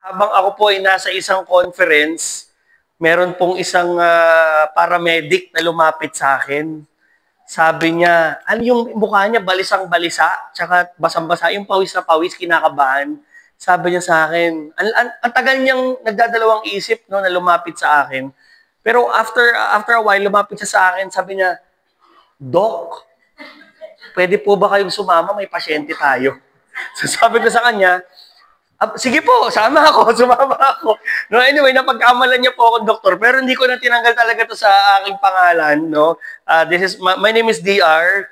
Habang ako po ay nasa isang conference, meron pong isang paramedic na lumapit sa akin. Sabi niya, ano yung mukha niya, balisang-balisa, tsaka basang-basa, yung pawis na pawis, kinakabahan. Sabi niya sa akin, ang tagal niyang nagdadalawang isip no, na lumapit sa akin. Pero after a while, lumapit siya sa akin, sabi niya, Doc, pwede po ba kayong sumama? May pasyente tayo. So sabi ko sa kanya, sige po, sama ako, sumama ako. No, anyway, napagkamalan niya po ako, doktor, pero hindi ko na tinanggal talaga to sa aking pangalan. No? My name is DR.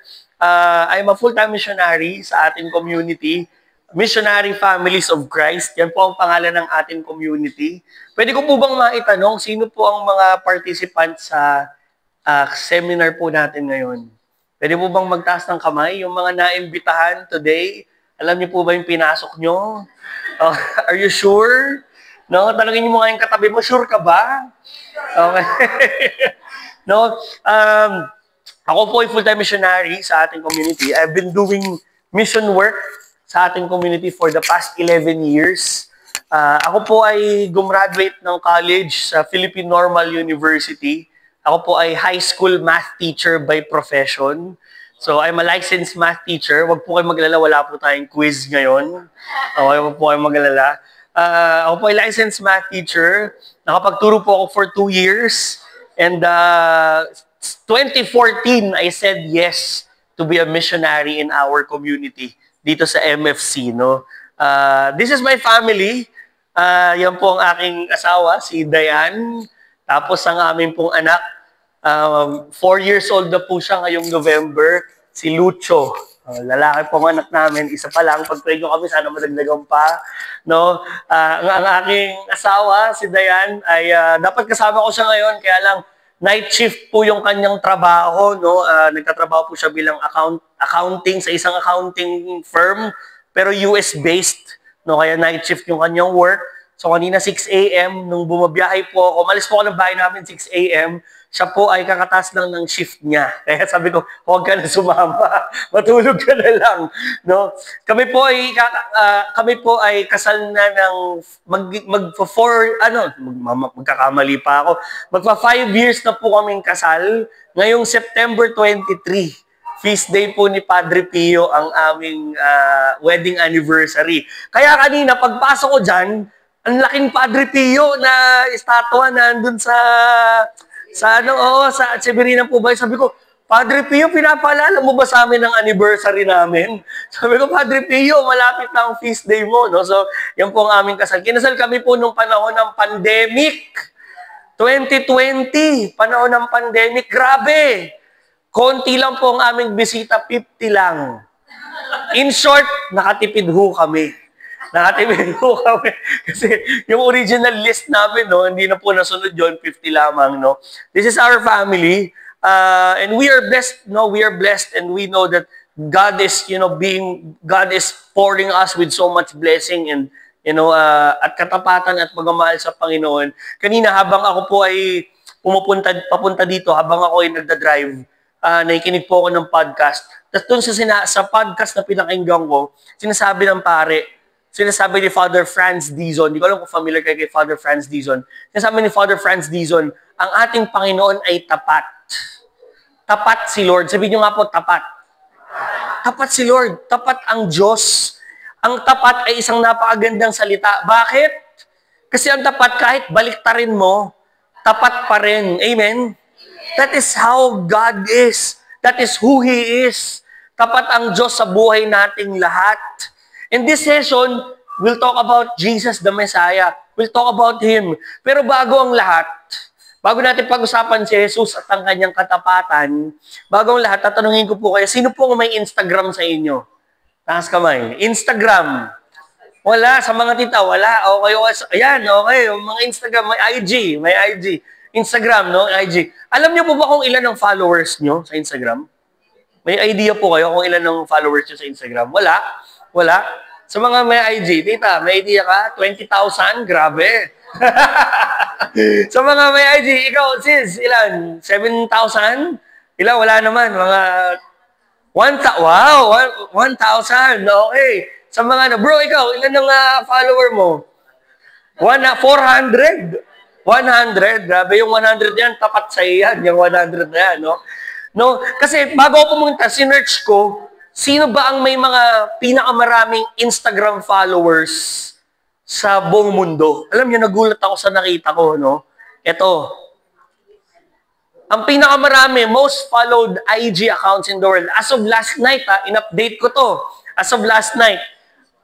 I'm a full-time missionary sa ating community. Missionary Families of Christ. Yan po ang pangalan ng ating community. Pwede ko po bang maitanong, sino po ang mga participants sa seminar po natin ngayon? Pwede po bang magtaas ng kamay? Yung mga naimbitahan today, alam niyo po ba yung pinasok nyo? Are you sure? No, tanungin mo nga yung katabi mo, sure ka ba? Okay. No, ako po ay full-time missionary sa ating community. I've been doing mission work sa ating community for the past 11 years. Ako po ay gumraduate ng college sa Philippine Normal University. Ako po ay high school math teacher by profession. So, I'm a licensed math teacher. Huwag po kayo maglala, wala po tayong quiz ngayon. Okay, huwag po kayo maglala. Ako po ay licensed math teacher. Nakapagturo po ako for 2 years. And 2014, I said yes to be a missionary in our community dito sa MFC. No? This is my family. Yan po ang aking asawa, si Diane. Tapos ang aming pong anak, 4 years old na po siya ngayong November, si Lucho. Lalaki pong anak namin, isa pa lang, pag-pray nyo kami, sana madagdagan pa. No? Ang aking asawa, si Diane, ay dapat kasama ko siya ngayon, kaya lang night shift po yung kanyang trabaho. No? Nagtatrabaho po siya bilang accounting sa isang accounting firm, pero US-based. No? Kaya night shift yung kanyang work. So kanina 6 a.m. nung bumabiyahe po ako, malis po ako ng bahay namin 6 a.m., siya po ay kakatas lang ng shift niya. Kaya sabi ko, huwag ka na sumama. Matulog ka na lang. No? Kami po ay kasal na ng magkakamali pa ako. Magpa 5 years na po kaming kasal. Ngayong September 23, feast day po ni Padre Pio ang aming wedding anniversary. Kaya kanina, pagpasok ko dyan, ang laking Padre Pio na estatwa na andun sa Severina po ba? Sabi ko, Padre Pio, pinapaalala mo ba sa amin ang anniversary namin? Sabi ko, Padre Pio, malapit na ang feast day mo. No? So, yan po ang aming kasal. Kinasal kami po nung panahon ng pandemic. 2020, panahon ng pandemic. Grabe! Konti lang po ang aming bisita, 50 lang. In short, nakatipid ho kami. Nakatipid po kami. Kasi yung original list namin, no, hindi na po nasunod yun, 50 lamang. No? This is our family. And we are blessed, no, we are blessed, and we know that God is, God is pouring us with so much blessing and, at katapatan at pagmamahal sa Panginoon. Kanina, habang ako po ay papunta dito, habang ako ay nagda-drive, nakikinig po ako ng podcast. Tapos doon sa podcast na pinakinggan ko, sinasabi ni Father Franz Dizon, hindi ko alam kung familiar kayo kay Father Franz Dizon. Sinasabi ni Father Franz Dizon, ang ating Panginoon ay tapat. Tapat si Lord. Sabihin nyo nga po, tapat. Tapat si Lord. Tapat ang Diyos. Ang tapat ay isang napakagandang salita. Bakit? Kasi ang tapat, kahit baliktarin mo, tapat pa rin. Amen? That is how God is. That is who He is. Tapat ang Diyos sa buhay nating lahat. In this session, we'll talk about Jesus the Messiah. We'll talk about Him. Pero bago ang lahat, bago natin pag-usapan si Jesus at ang kanyang katapatan, bago ang lahat, tatanungin ko po kayo, sino po may Instagram sa inyo? Taas kamay. Instagram. Wala. Sa mga tita, wala. Okay. Ayan, okay. Mga Instagram, may IG. May IG. Instagram, no? IG. Alam niyo po ba kung ilan ang followers nyo sa Instagram? May idea po kayo kung ilan ang followers nyo sa Instagram? Wala. Wala. Sa mga may IG, tita, may idea ka? 20,000? Grabe. Sa mga may IG, ikaw, sis, ilan? 7,000? Ilan? Wala naman. Mga 1,000. Okay. Sa mga bro, ikaw, ilan ang follower mo? 400. 100. Grabe yung 100 yan. Tapat sa iyan. Yung 100 na yan, no? No? Kasi bago ako pumunta, sinearch ko, sino ba ang may mga pinakamaraming Instagram followers sa buong mundo? Alam niyo, nagulat ako sa nakita ko, no? Ito. Ang pinakamarami, most followed IG accounts in the world. As of last night, in-update ko to. As of last night,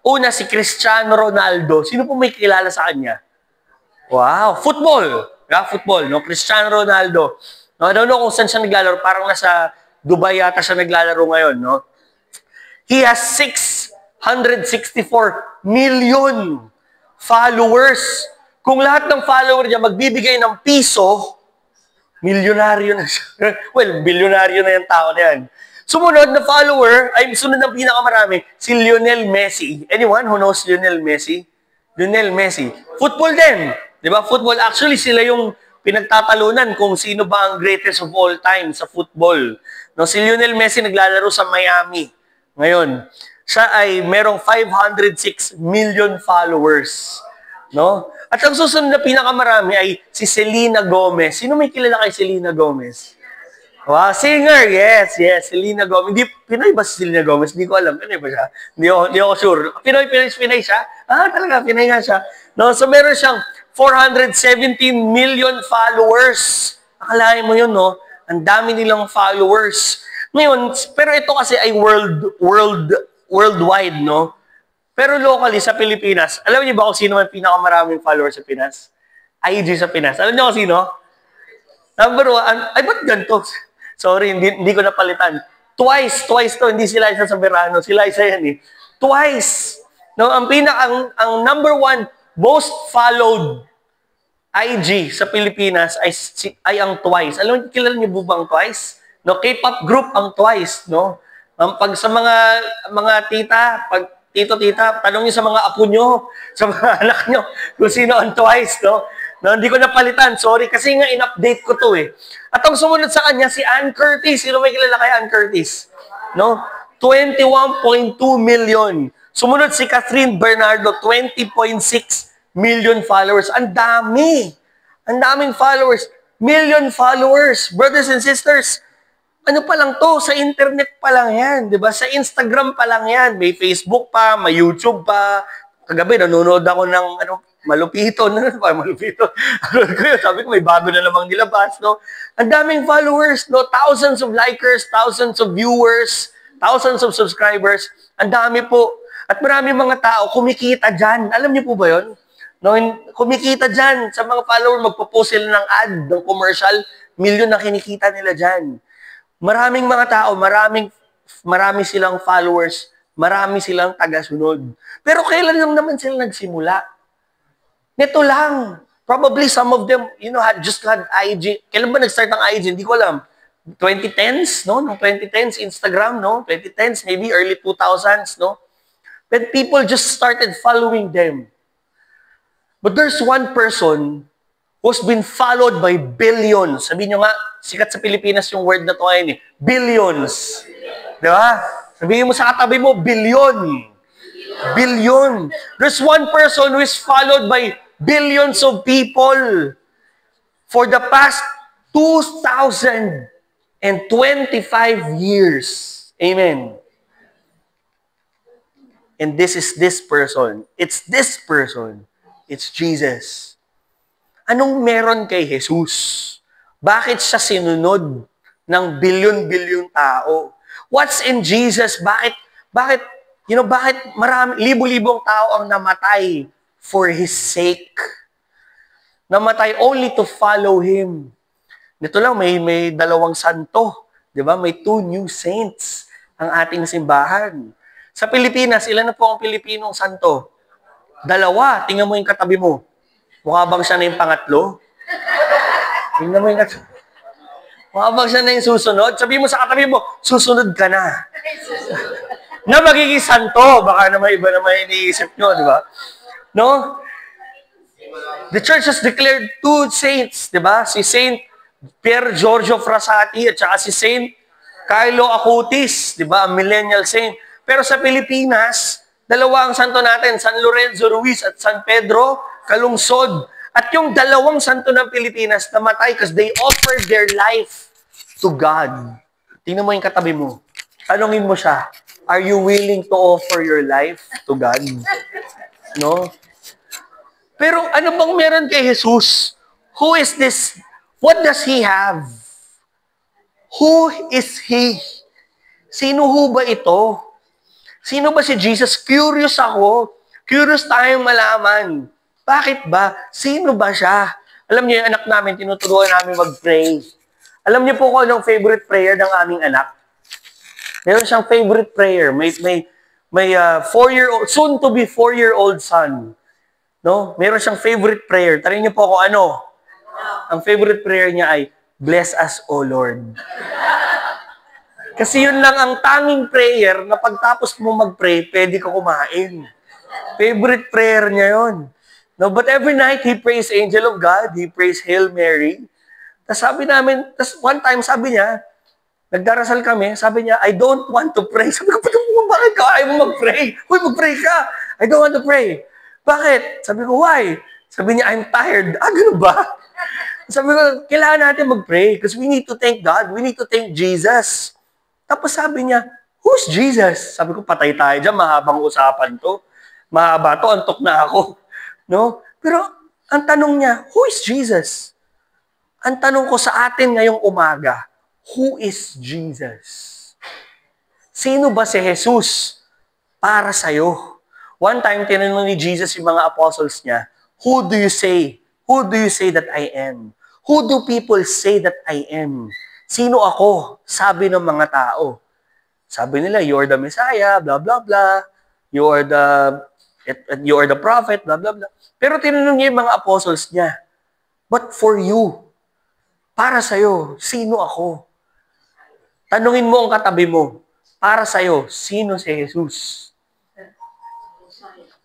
una si Cristiano Ronaldo. Sino po may kilala sa kanya? Wow, football. Yeah, football, no? Cristiano Ronaldo. No, I don't know kung saan siya naglalaro. Parang nasa Dubai yata siya naglalaro ngayon, no? He has 664 million followers. Kung lahat ng follower niya magbibigay ng piso, milyonaryo na siya. Well, bilyonaryo na yung tao na yan. Sumunod na follower, ay sunod ng pinakamarami, si Lionel Messi. Anyone who knows Lionel Messi? Lionel Messi. Football din. Di ba? Football. Actually, sila yung pinagtatalunan kung sino ba ang greatest of all time sa football. No, si Lionel Messi naglalaro sa Miami. Ngayon, siya ay merong 506 million followers. No? At ang susunod na pinakamarami ay si Selena Gomez. Sino may kilala kay Selena Gomez? Wow, singer, yes, Selena Gomez. Hindi, Pinoy ba si Selena Gomez? Hindi ko alam. Pinoy ba siya? Hindi ako sure. Pinoy siya? Talaga, Pinoy nga siya. No, so meron siyang 417 million followers. Akalain mo yun, no? Ang dami nilang followers. Ngayon, pero ito kasi ay worldwide, no? Pero locally, sa Pilipinas, alam niyo ba kung sino man pinakamaraming followers sa Pinas? IG sa Pinas. Alam niyo kung sino? Number 1, ay ba't ganito? Sorry, hindi ko napalitan. Twice to, hindi sila isa sa Verano. Sila isa yan eh. Twice. No, ang number 1 most followed IG sa Pilipinas ay ang Twice. Alam niyo, kilala niyo ba ang Twice? No, K-pop group ang Twice, no? Pag sa mga tita, tito-tita, tanong niyo sa mga apo niyo, sa mga anak niyo, kung sino ang Twice, no? No, hindi ko napalitan, sorry, kasi nga in-update ko to eh. At ang sumunod sa kanya, si Ann Curtis. Sino may kilala kay Ann Curtis? No? 21.2 million. Sumunod si Catherine Bernardo, 20.6 million followers. Ang dami! Ang daming followers. Million followers. Brothers and sisters, ano pa lang to? Sa internet pa lang yan, di ba? Sa Instagram pa lang yan. May Facebook pa, may YouTube pa. Kagabi, nanonood ako ng Malupito. Malupito. Sabi ko, may bago na namang nilabas, no? Ang daming followers, no? Thousands of likers, thousands of viewers, thousands of subscribers. Ang dami po. At maraming mga tao kumikita dyan. Alam niyo po ba yun? No, kumikita dyan. Sa mga follower, magpo-post sila ng ad, ng commercial, milyon na kinikita nila dyan. Maraming mga tao, marami silang followers, marami silang taga-sunod. Pero kailan lang naman sila nagsimula? Nito lang. Probably some of them, had IG. Kailan ba nag-start ang IG? Hindi ko alam. 2010s, no? Noong 2010s, Instagram, no? 2010s, maybe early 2000s, no? But people just started following them. But there's one person who's been followed by billions. Sabihin nyo nga, sikat sa Pilipinas yung word na to ngayon eh. Billions. Di ba? Sabihin mo sa katabi mo, billion. Billion. There's one person who is followed by billions of people for the past 2,025 years. Amen. And this is this person. It's this person. It's Jesus. Anong meron kay Jesus? Bakit siya sinunod ng bilyon-bilyon tao? What's in Jesus? Bakit marami, libo-libong tao ang namatay for His sake? Namatay only to follow Him. Nito lang, may dalawang santo. Di ba? May 2 new saints ang ating simbahan. Sa Pilipinas, ilan na po ang Pilipinong santo? 2. Tingnan mo yung katabi mo. Mukha bang siya na yung pangatlo? Tingnan mo yung katabi. Mukha bang siya na yung susunod? Sabihin mo sa katabi mo, susunod ka na. Na magiging santo. Baka naman iba naman iniisip nyo, di ba? No? The church has declared 2 saints, di ba? Si Saint Pier Giorgio Frassati at saka si Saint Carlo Acutis, di ba? Millennial saint. Pero sa Pilipinas, 2 ang santo natin, San Lorenzo Ruiz at San Pedro kalungsod. At yung dalawang santo ng Pilipinas namatay because they offered their life to God. Tingnan mo yung katabi mo. Tanungin mo siya, are you willing to offer your life to God? No? Pero ano bang meron kay Jesus? Who is this? What does He have? Who is He? Sino ho ba ito? Sino ba si Jesus? Curious ako. Curious tayong malaman. Bakit ba? Sino ba siya? Alam niyo, yung anak namin, tinuturuan namin mag-pray. Alam niyo po kung anong favorite prayer ng aming anak? Meron siyang favorite prayer. May 4-year-old, soon to be 4-year-old son. No? Meron siyang favorite prayer. Tarihin niyo po kung ano. Ang favorite prayer niya ay, bless us, O Lord. Kasi yun lang ang tanging prayer na pagtapos mo mag-pray, pwede ka kumain. Favorite prayer niya yun. No, but every night, he prays Angel of God, he prays Hail Mary. Tapos sabi namin, one time sabi niya, nagdarasal kami, sabi niya, I don't want to pray. Sabi ko, bakit ka ayaw mo mag-pray? Uy, mag-pray ka. I don't want to pray. Bakit? Sabi ko, why? Sabi niya, I'm tired. Ganun ba? Sabi ko, kailangan natin mag-pray because we need to thank God. We need to thank Jesus. Tapos sabi niya, who's Jesus? Sabi ko, patay tayo dyan, mahabang usapan to. Mahaba to, antok na ako. No? Pero ang tanong niya, who is Jesus? Ang tanong ko sa atin ngayong umaga, who is Jesus? Sino ba si Jesus para sa'yo? One time, tinanong ni Jesus yung mga apostles niya, who do you say? Who do you say that I am? Who do people say that I am? Sino ako? Sabi ng mga tao. Sabi nila, you're the Messiah, blah, blah, blah. You're the prophet, blah, blah, blah. Pero tinanong niya yung mga apostles niya, but for you, para sa'yo, sino ako? Tanungin mo ang katabi mo, para sa'yo, sino si Jesus?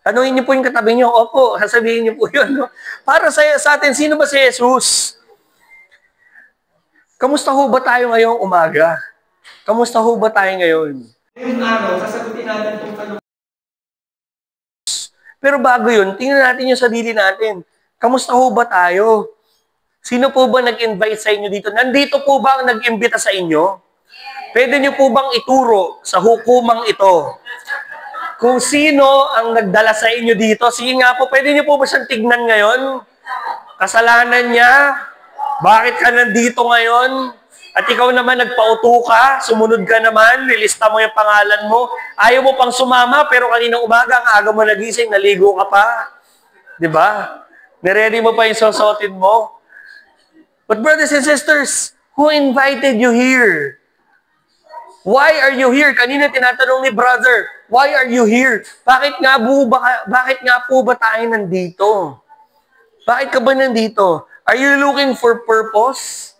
Tanungin niyo po yung katabi niyo, opo, sasabihin niyo po yun. No? Para sa atin, sino ba si Jesus? Kamusta ho ba tayo ngayong umaga? Kamusta ho ba tayo ngayon? Ngayong araw, sasagutin natin itong tanong. Pero bago yun, tingnan natin yung sarili natin. Kamusta ho ba tayo? Sino po ba nag-invite sa inyo dito? Nandito po ba ang nag-imbita sa inyo? Pwede niyo po bang ituro sa hukumang ito? Kung sino ang nagdala sa inyo dito, sige nga po, pwede niyo po ba siyang tignan ngayon? Kasalanan niya? Bakit ka nandito ngayon? At ikaw naman nagpauto ka, sumunod ka naman, nilista mo yung pangalan mo. Ayaw mo pang sumama, pero kaninang umaga, ang aga mo nagising, naligo ka pa. Diba? Niready mo pa yung susuotin mo. But brothers and sisters, who invited you here? Why are you here? Kanina tinatanong ni brother, why are you here? Bakit nga po ba tayo nandito? Bakit ka ba nandito? Are you looking for purpose?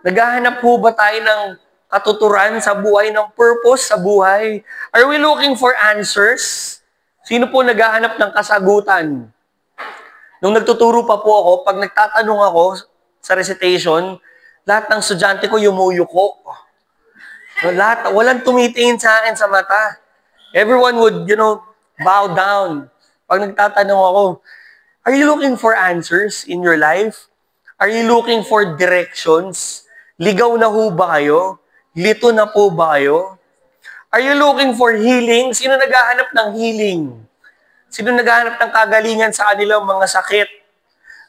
Naghahanap po ba tayo ng katuturan sa buhay, ng purpose sa buhay? Are we looking for answers? Sino po naghahanap ng kasagutan? Nung nagtuturo pa po ako, pag nagtatanong ako sa recitation, lahat ng estudyante ko yumuyuko. Walang tumitingin sa akin sa mata. Everyone would, bow down. Pag nagtatanong ako, are you looking for answers in your life? Are you looking for directions? Ligaw na ho ba kayo? Lito na po ba kayo? Are you looking for healing? Sino naghahanap ng healing? Sino naghahanap ng kagalingan sa kanilang mga sakit?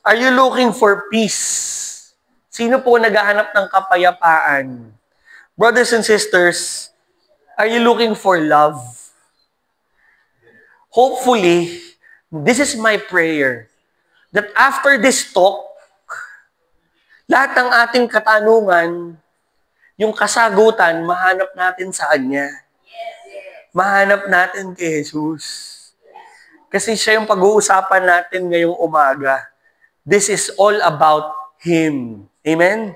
Are you looking for peace? Sino po naghahanap ng kapayapaan? Brothers and sisters, are you looking for love? Hopefully, this is my prayer, that after this talk, lahat ng ating katanungan, yung kasagutan, mahanap natin sa Kanya. Mahanap natin kay Jesus. Kasi siya yung pag-uusapan natin ngayong umaga. This is all about Him. Amen?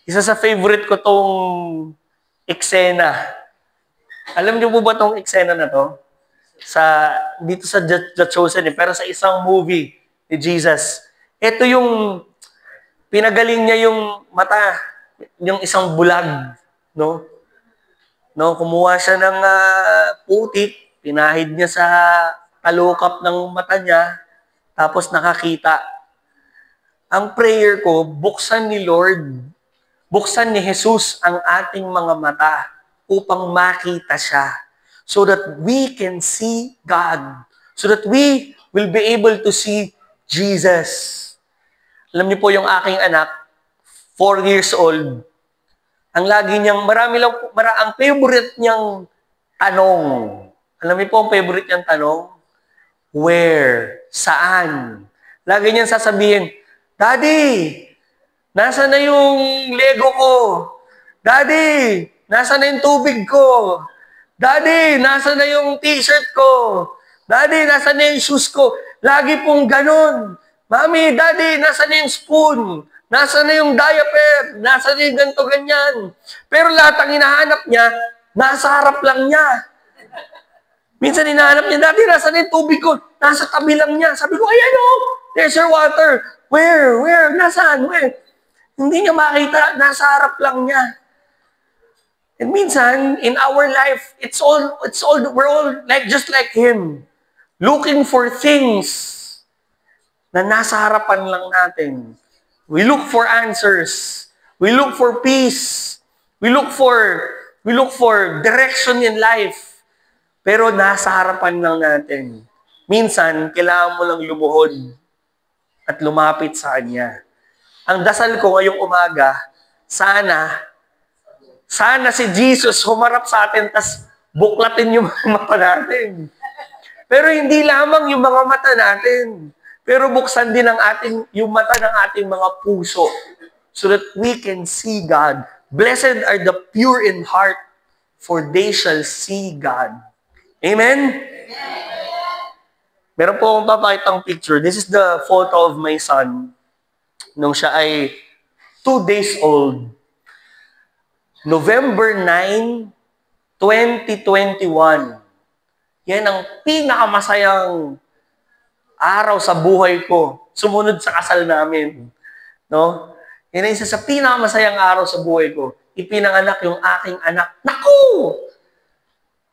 Isa sa favorite ko tong eksena. Alam niyo po ba tong eksena na to? Dito sa The Chosen, pero sa isang movie ni Jesus. Ito yung pinagaling niya yung mata, yung isang bulag, no? No, kumuha siya ng putik, pinahid niya sa talukap ng mata niya, tapos nakakita. Ang prayer ko, buksan ni Lord, buksan ni Jesus ang ating mga mata upang makita siya. So that we can see God. So that we will be able to see Jesus. Alam niyo po yung aking anak, 4 years old, ang lagi niyang, ang favorite niyang tanong. Alam niyo po ang favorite niyang tanong? Where? Saan? Lagi niyang sasabihin, Daddy, nasa na yung Lego ko? Daddy, nasa na yung tubig ko? Daddy, nasa na yung t-shirt ko? Daddy, nasa na yung shoes ko? Lagi pong ganun. Mami, Daddy, nasa na yung spoon? Nasa na yung diaper? Nasa na yung ganito, ganyan? Pero lahat ang hinahanap niya, nasa harap lang niya. Minsan hinahanap niya, Daddy, nasa na yung tubig ko? Nasa tabi lang niya. Sabi ko, ayan o, there's your water. Where? Where? Nasaan? Where? Hindi niya makita, nasa harap lang niya. And minsan, in our life, we're all just like him. Looking for things na nasa harapan lang natin. We look for answers. We look for peace. We look for direction in life. Pero nasa harapan lang natin. Minsan, kailangan mo lang lumuhod at lumapit sa Kanya. Ang dasal ko ngayong umaga, sana si Jesus humarap sa atin tas buklatin yung mga mata natin. Pero hindi lamang yung mga mata natin. Pero buksan din yung mata ng ating mga puso so that we can see God. Blessed are the pure in heart, for they shall see God. Amen? Meron po akong papakitang picture. This is the photo of my son nung siya ay 2 days old. November 9, 2021. Yan ang pinakamasayang araw sa buhay ko. Sumunod sa kasal namin. No? Yan ang isa sa pinakamasayang araw sa buhay ko. Ipinanganak yung aking anak. Naku!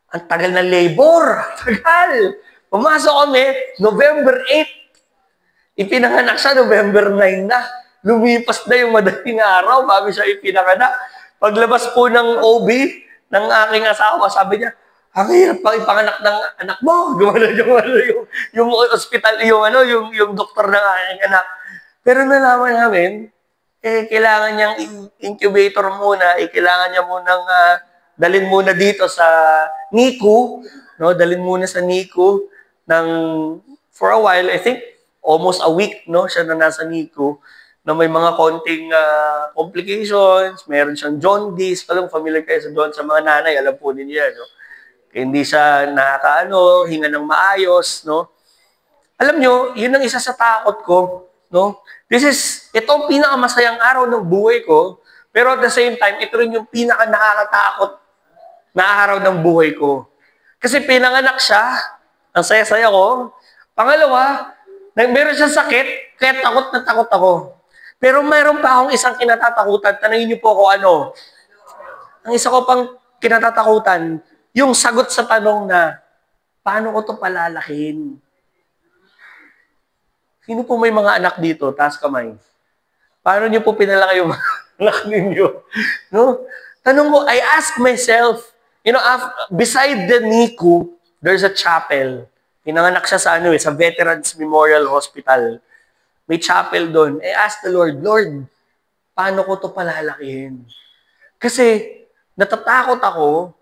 Ang tagal na labor. Tagal. Pumasok kami, November 8. Ipinanganak siya, November 9 na. Lumipas na yung madaling araw bago siya ipinanganak. Paglabas po ng OB ng aking asawa, sabi niya, ang hirap pang ipanganak ng anak mo. Gumano yung hospital, yung doktor ng aking anak. Pero nalaman namin, kailangan niyang incubator muna, kailangan niya munang dalhin muna dito sa NICU, no? Dalhin muna sa NICU for a while, I think almost a week, no? Siya na nasa NICU na may mga konting complications, meron siyang jaundice, alam familiar kayo sa mga nanay, alam po ninyo yan, no? Hindi siya hinga ng maayos, no? Alam nyo, yun ang isa sa takot ko, no? Ito ang pinakamasayang araw ng buhay ko, pero at the same time, ito rin yung pinaka-nakakatakot na araw ng buhay ko. Kasi pinanganak siya, ang saya-saya ko. Pangalawa, meron siyang sakit, kaya takot na takot ako. Pero mayroon pa akong isang kinatatakutan. Tanungin niyo po ako ano. Ang isa ko pang kinatatakutan, yung sagot sa tanong na, paano ko ito palalakin? Sino po may mga anak dito? Taas kamay. Paano niyo po pinalaki yung mga anak ninyo? No? Tanong ko, I ask myself, beside the NICU, there's a chapel. Pinanganak siya sa Veterans Memorial Hospital. May chapel doon. I ask the Lord, Lord, paano ko ito palalakihin? Kasi natatakot ako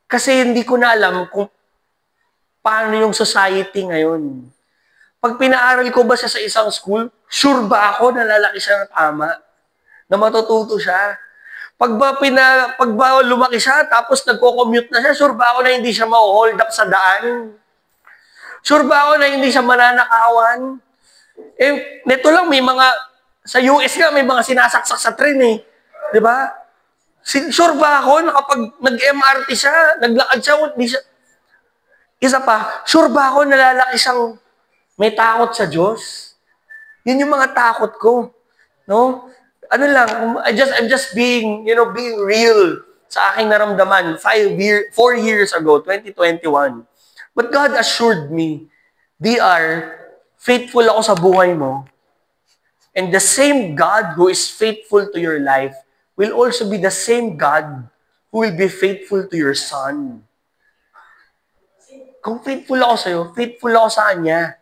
kasi hindi ko na alam kung paano yung society ngayon. Pag pinaaral ko ba siya sa isang school, sure ba ako na lalaki siya ng tama? Na matututo siya? Pag ba lumaki siya, tapos nagko-commute na siya, sure ba ako na hindi siya ma-hold up sa daan? Sure ba ako na hindi siya mananakawan? Neto lang, sa US nga, may mga sinasaksak sa train eh. Di ba? Sure ba ako na kapag nag-MRT siya, naglakad siya, hindi siya... Isa pa, sure ba ako na lalaki siyang may takot sa Diyos? Yun yung mga takot ko. No? I'm just being real sa aking naramdaman 4 years ago, 2021. But God assured me, DR, faithful ako sa buhay mo, and the same God who is faithful to your life will also be the same God who will be faithful to your son. Kung faithful ako sa'yo, faithful ako sa kanya.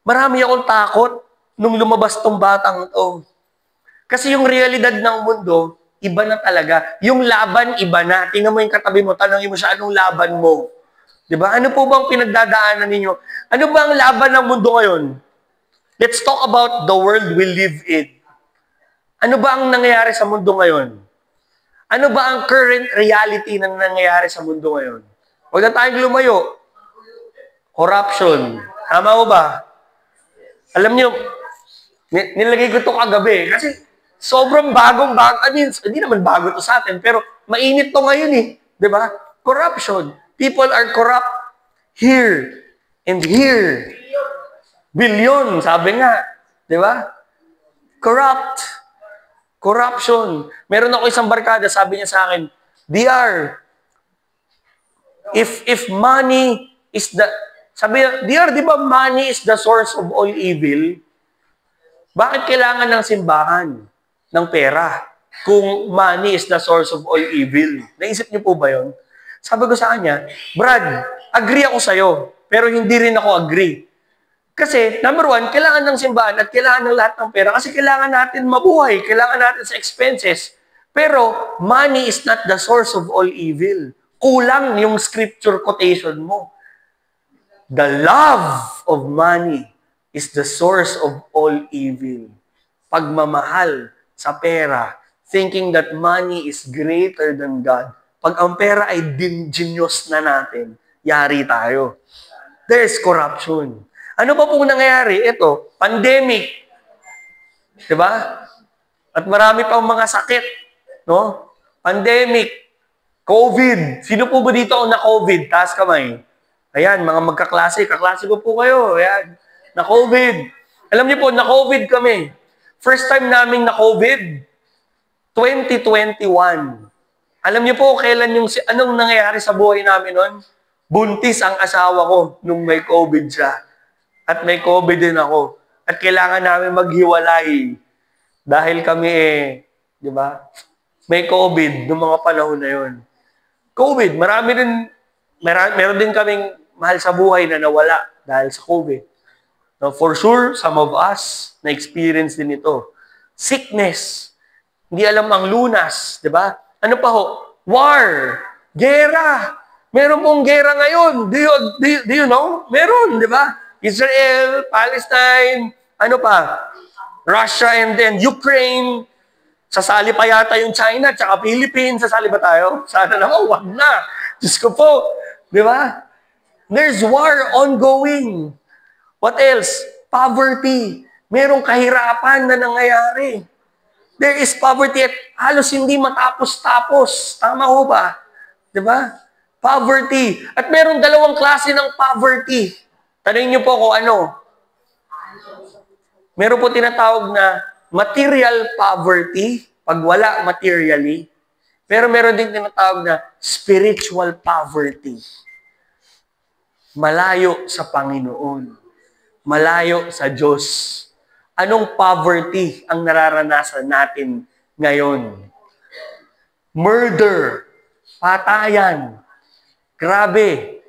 Marami akong takot nung lumabas tong batang to. Kasi yung realidad ng mundo, iba na talaga. Yung laban, iba na. Tingnan mo yung katabi mo, tanongin mo siya, anong laban mo? Diba? Ano po bang pinagdadaanan ninyo? Ano ba ang laban ng mundo ngayon? Let's talk about the world we live in. Ano ba ang nangyayari sa mundo ngayon? Ano ba ang current reality na nangyayari sa mundo ngayon? Huwag na tayong lumayo. Corruption. Tama mo ba? Alam niyo, nilagay ko ito kagabi. Kasi sobrang bagong-bago. I mean, hindi naman bago to sa atin, pero mainit to ngayon eh. Di ba? Corruption. People are corrupt here and here. Billion, sabi nga. Di ba? Corrupt. Corruption. Meron ako isang barkada, sabi niya sa akin, DR, if money is the, sabi niya, DR, di ba money is the source of all evil? Bakit kailangan ng simbahan ng pera kung money is the source of all evil? Naisip niyo po ba yun? Sabi ko sa kanya, Brad, agree ako sa'yo, pero hindi rin ako agree. Kasi, number one, kailangan ng simbahan at kailangan ng lahat ng pera kasi kailangan natin mabuhay, kailangan natin sa expenses. Pero, money is not the source of all evil. Kulang yung scripture quotation mo. The love of money is the source of all evil. Pagmamahal sa pera, thinking that money is greater than God. Pag ang pera ay genius na natin, yari tayo. There's corruption. Ano pa pong nangyayari? Ito, pandemic. Diba? At marami pang mga sakit. No? Pandemic. COVID. Sino po ba dito ang na-COVID? Taas kamay. Ayan, mga magkaklase. Kaklase ko po kayo. Ayan. Na-COVID. Alam niyo po, na-COVID kami. First time namin na-COVID, 2021. Alam niyo po, kailan anong nangyayari sa buhay namin noon? Buntis ang asawa ko nung may COVID siya. At may COVID din ako. At kailangan namin maghiwalay. Dahil kami di ba? May COVID noong mga panahon na yon. COVID, meron din kaming mahal sa buhay na nawala dahil sa COVID. Now, for sure, some of us na-experience din ito. Sickness. Hindi alam ang lunas, di ba? Ano pa ho? War. Gera. Meron pong gera ngayon. Do you know? Meron, di ba? Israel, Palestine, ano pa? Russia and then Ukraine. Sasali pa yata yung China at Philippines. Sasali ba tayo? Sana naman, wag na. Diyos ko po. Di ba? There's war ongoing. What else? Poverty. Merong kahirapan na nangyayari. There is poverty at halos hindi matapos-tapos. Tama ho ba? Di ba? Poverty. At merong dalawang klase ng poverty. Tanungin niyo po kung ano. Meron po tinatawag na material poverty, pag wala materially. Pero meron din tinatawag na spiritual poverty. Malayo sa Panginoon. Malayo sa Diyos. Anong poverty ang nararanasan natin ngayon? Murder. Patayan. Grabe.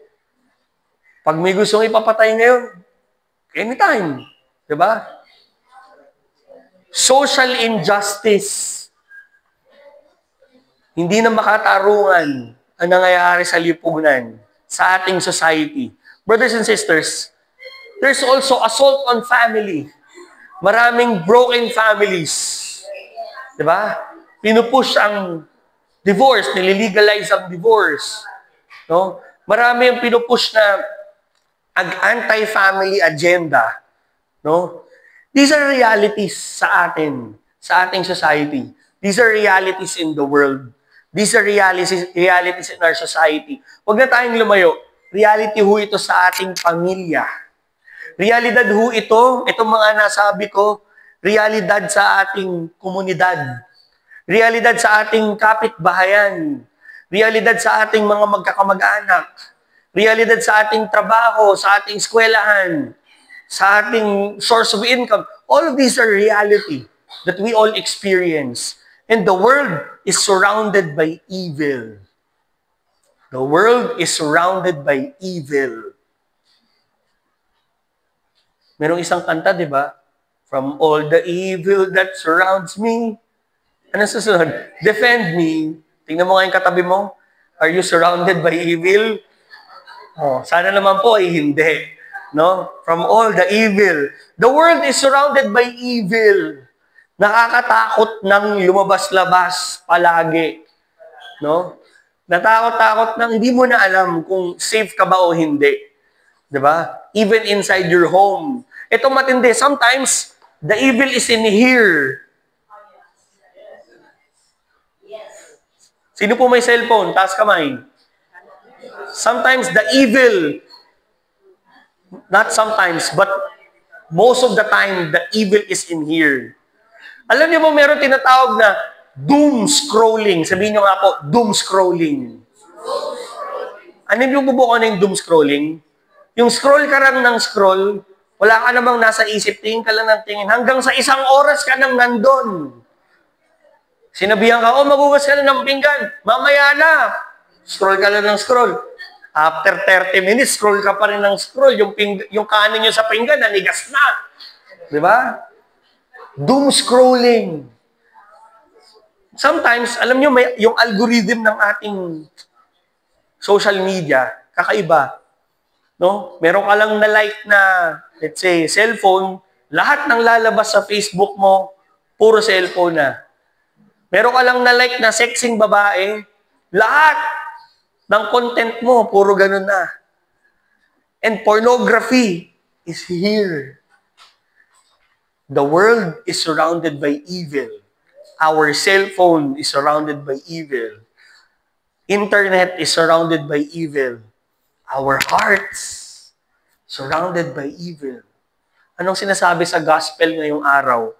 Pag may gustong ipapatay ngayon, anytime. Diba? Social injustice. Hindi na makatarungan ang nangyayari sa lipunan, sa ating society. Brothers and sisters, there's also assault on family. Maraming broken families. Diba? Pinupush ang divorce, nililegalize ang divorce. No? Marami yung pinupush na anti-family agenda. No? These are realities sa atin, sa ating society. These are realities in the world. These are realities in our society. Huwag na tayong lumayo. Reality ho ito sa ating pamilya. Realidad ho ito, itong mga nasabi ko, realidad sa ating komunidad. Realidad sa ating kapitbahayan. Realidad sa ating mga magkakamag-anak. realidad sa ating trabaho, sa ating eskwelahan, sa ating source of income. All of these are reality that we all experience. And the world is surrounded by evil. The world is surrounded by evil. Merong isang kanta, di ba? From all the evil that surrounds me. Ano susunod? Defend me. Tingnan mo nga yung katabi mo. Are you surrounded by evil? Oh, sana naman po ay hindi. No? From all the evil. The world is surrounded by evil. Nakakatakot nang lumabas-labas palagi. No? Natakot-takot nang hindi mo na alam kung safe ka ba o hindi. 'Di ba? Even inside your home. Ito matindi. Sometimes, the evil is in here. Sino po may cellphone? Taas kamay. Sometimes the evil, not sometimes, but most of the time, the evil is in here. Alam niyo po, meron tinatawag na doom scrolling. Sabihin niyo nga po, doom scrolling. Ano yung bubuko na yung doom scrolling? Yung scroll ka lang ng scroll, wala ka namang nasa isip, tingin ka lang ng tingin, hanggang sa 1 oras ka nang nandun. Sinabihan ka, magugas ka na ng pinggan, mamaya na. Scroll ka lang ng scroll. After 30 minutes, scroll ka pa rin ng scroll. Yung kanin nyo sa pinggan, nanigas na. Di ba? Doom scrolling. Sometimes, alam nyo, yung algorithm ng ating social media, kakaiba. No? Meron ka lang na-like na, let's say, cellphone, lahat ng lalabas sa Facebook mo, puro cellphone na. Meron ka lang na-like na sexing babae, lahat ng content mo, puro ganun na. And pornography is here. The world is surrounded by evil. Our cell phone is surrounded by evil. Internet is surrounded by evil. Our hearts surrounded by evil. Anong sinasabi sa gospel ngayong araw?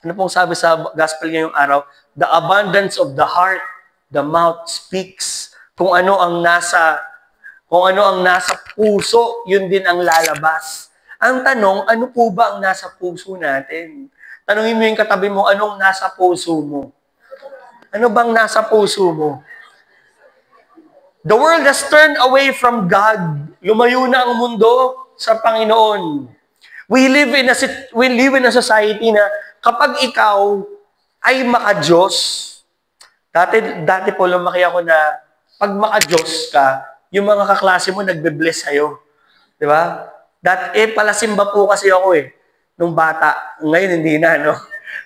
Ano pong sabi sa gospel ngayong araw? The abundance of the heart, the mouth speaks. Kung ano ang nasa puso, yun din ang lalabas. Ang tanong, ano po ba ang nasa puso natin? Tanungin mo yung katabi mo, anong nasa puso mo? Ano bang nasa puso mo? The world has turned away from God. Lumayo na ang mundo sa Panginoon. We live in a society na kapag ikaw ay maka-Diyos, dati po lumaki ako na pag maka-Diyos ka, yung mga kaklase mo nagbe-bless sa'yo. Di ba? Palasimba po kasi ako nung bata. Ngayon hindi na, no?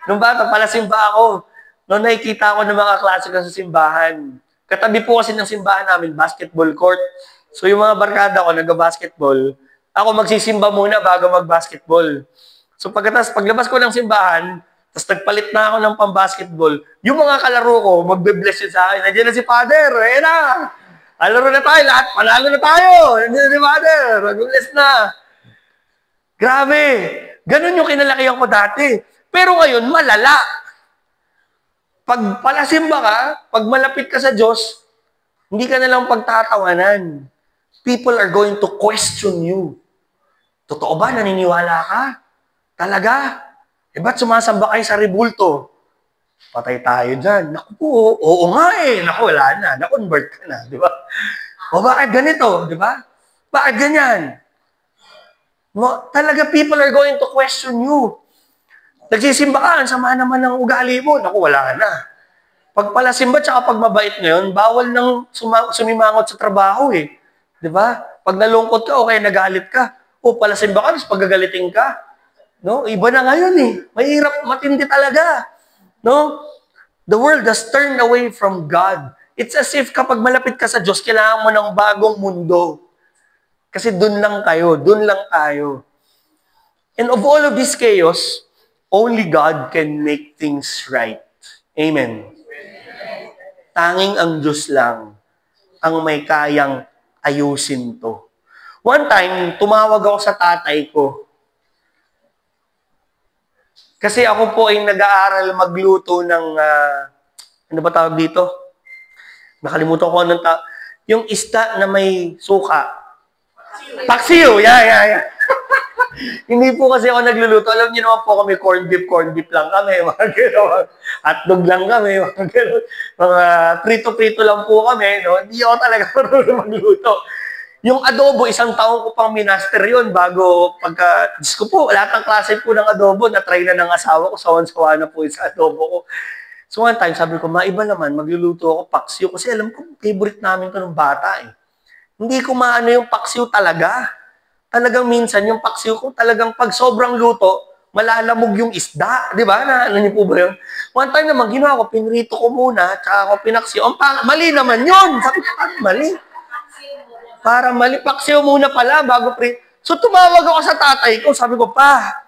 Nung bata, palasimba ako. Nung nakikita ako ng mga klase ko sa simbahan. Katabi po kasi ng simbahan namin, basketball court. So yung mga barkada ko, nag-basketball, ako magsisimba muna bago mag-basketball. So paglabas ko ng simbahan, tapos nagpalit na ako ng pang-basketball, yung mga kalaro ko, magbe-bless yun sa akin. Nandiyan na si Father, ayan na. Alaro na tayo, lahat, panalo na tayo. Nandiyan na si Father, mag-bless na. Grabe. Ganun yung kinalakihan ko dati. Pero ngayon, malala. Pag palasimba ka, pag malapit ka sa Diyos, hindi ka na lang pagtatawanan. People are going to question you. Totoo ba? Naniniwala ka? Talaga? Ba't sumasamba kayo sa rebulto? Patay tayo dyan. Naku po, oo nga Naku, wala na. Na-convert ka na, di ba? O bakit ganito, di ba? Bakit ganyan? Talaga, people are going to question you. Nagsisimba ka, ang sama naman ng ugali mo. Naku, wala na. Pag palasimba tsaka pag mabait ngayon, bawal nang sumimangot sa trabaho Di ba? Pag nalungkot ka o kaya nagalit ka, palasimba ka, tapos pagagalitin ka. No? Iba na ngayon Mahirap, matindi talaga. No? The world has turned away from God. It's as if kapag malapit ka sa Diyos, kailangan mo ng bagong mundo. Kasi dun lang tayo. And of all of this chaos, only God can make things right. Amen. Tanging ang Diyos lang ang may kayang ayusin to. One time, tumawag ako sa tatay ko. Kasi ako po ay nag-aaral magluto ng, ano ba tawag dito? Nakalimutan ko yung isda na may suka. Paksiw, yeah. Hindi po kasi ako nagluluto. Alam niyo naman po kami, corned beef lang kami, mga gano'n. Hotdog lang kami, mga gano'n. Mga prito-prito lang po kami, no? Hindi ako talaga marunong magluto. Yung adobo, 1 taon ko pang minaster yun bago Diyos ko po, lahat ng klase po ng adobo, na-try na ng asawa ko, sawan-sawa na po yung sa adobo ko. So one time, sabi ko, maiba naman, magluluto ako paksiw. Kasi alam ko, favorite namin to ng bata eh. Hindi ko maano yung paksiw talaga. Talagang minsan, yung paksiw ko, talagang pag sobrang luto, malalamog yung isda. Di ba? Ano niyo po ba yun? One time naman, ginawa ko, pinrito ko muna, tsaka ako pinaksiw. Mali naman yun! Sabi ko, mali. Para mali, paksiw muna pala bago So tumawag ako sa tatay ko, sabi ko, pa,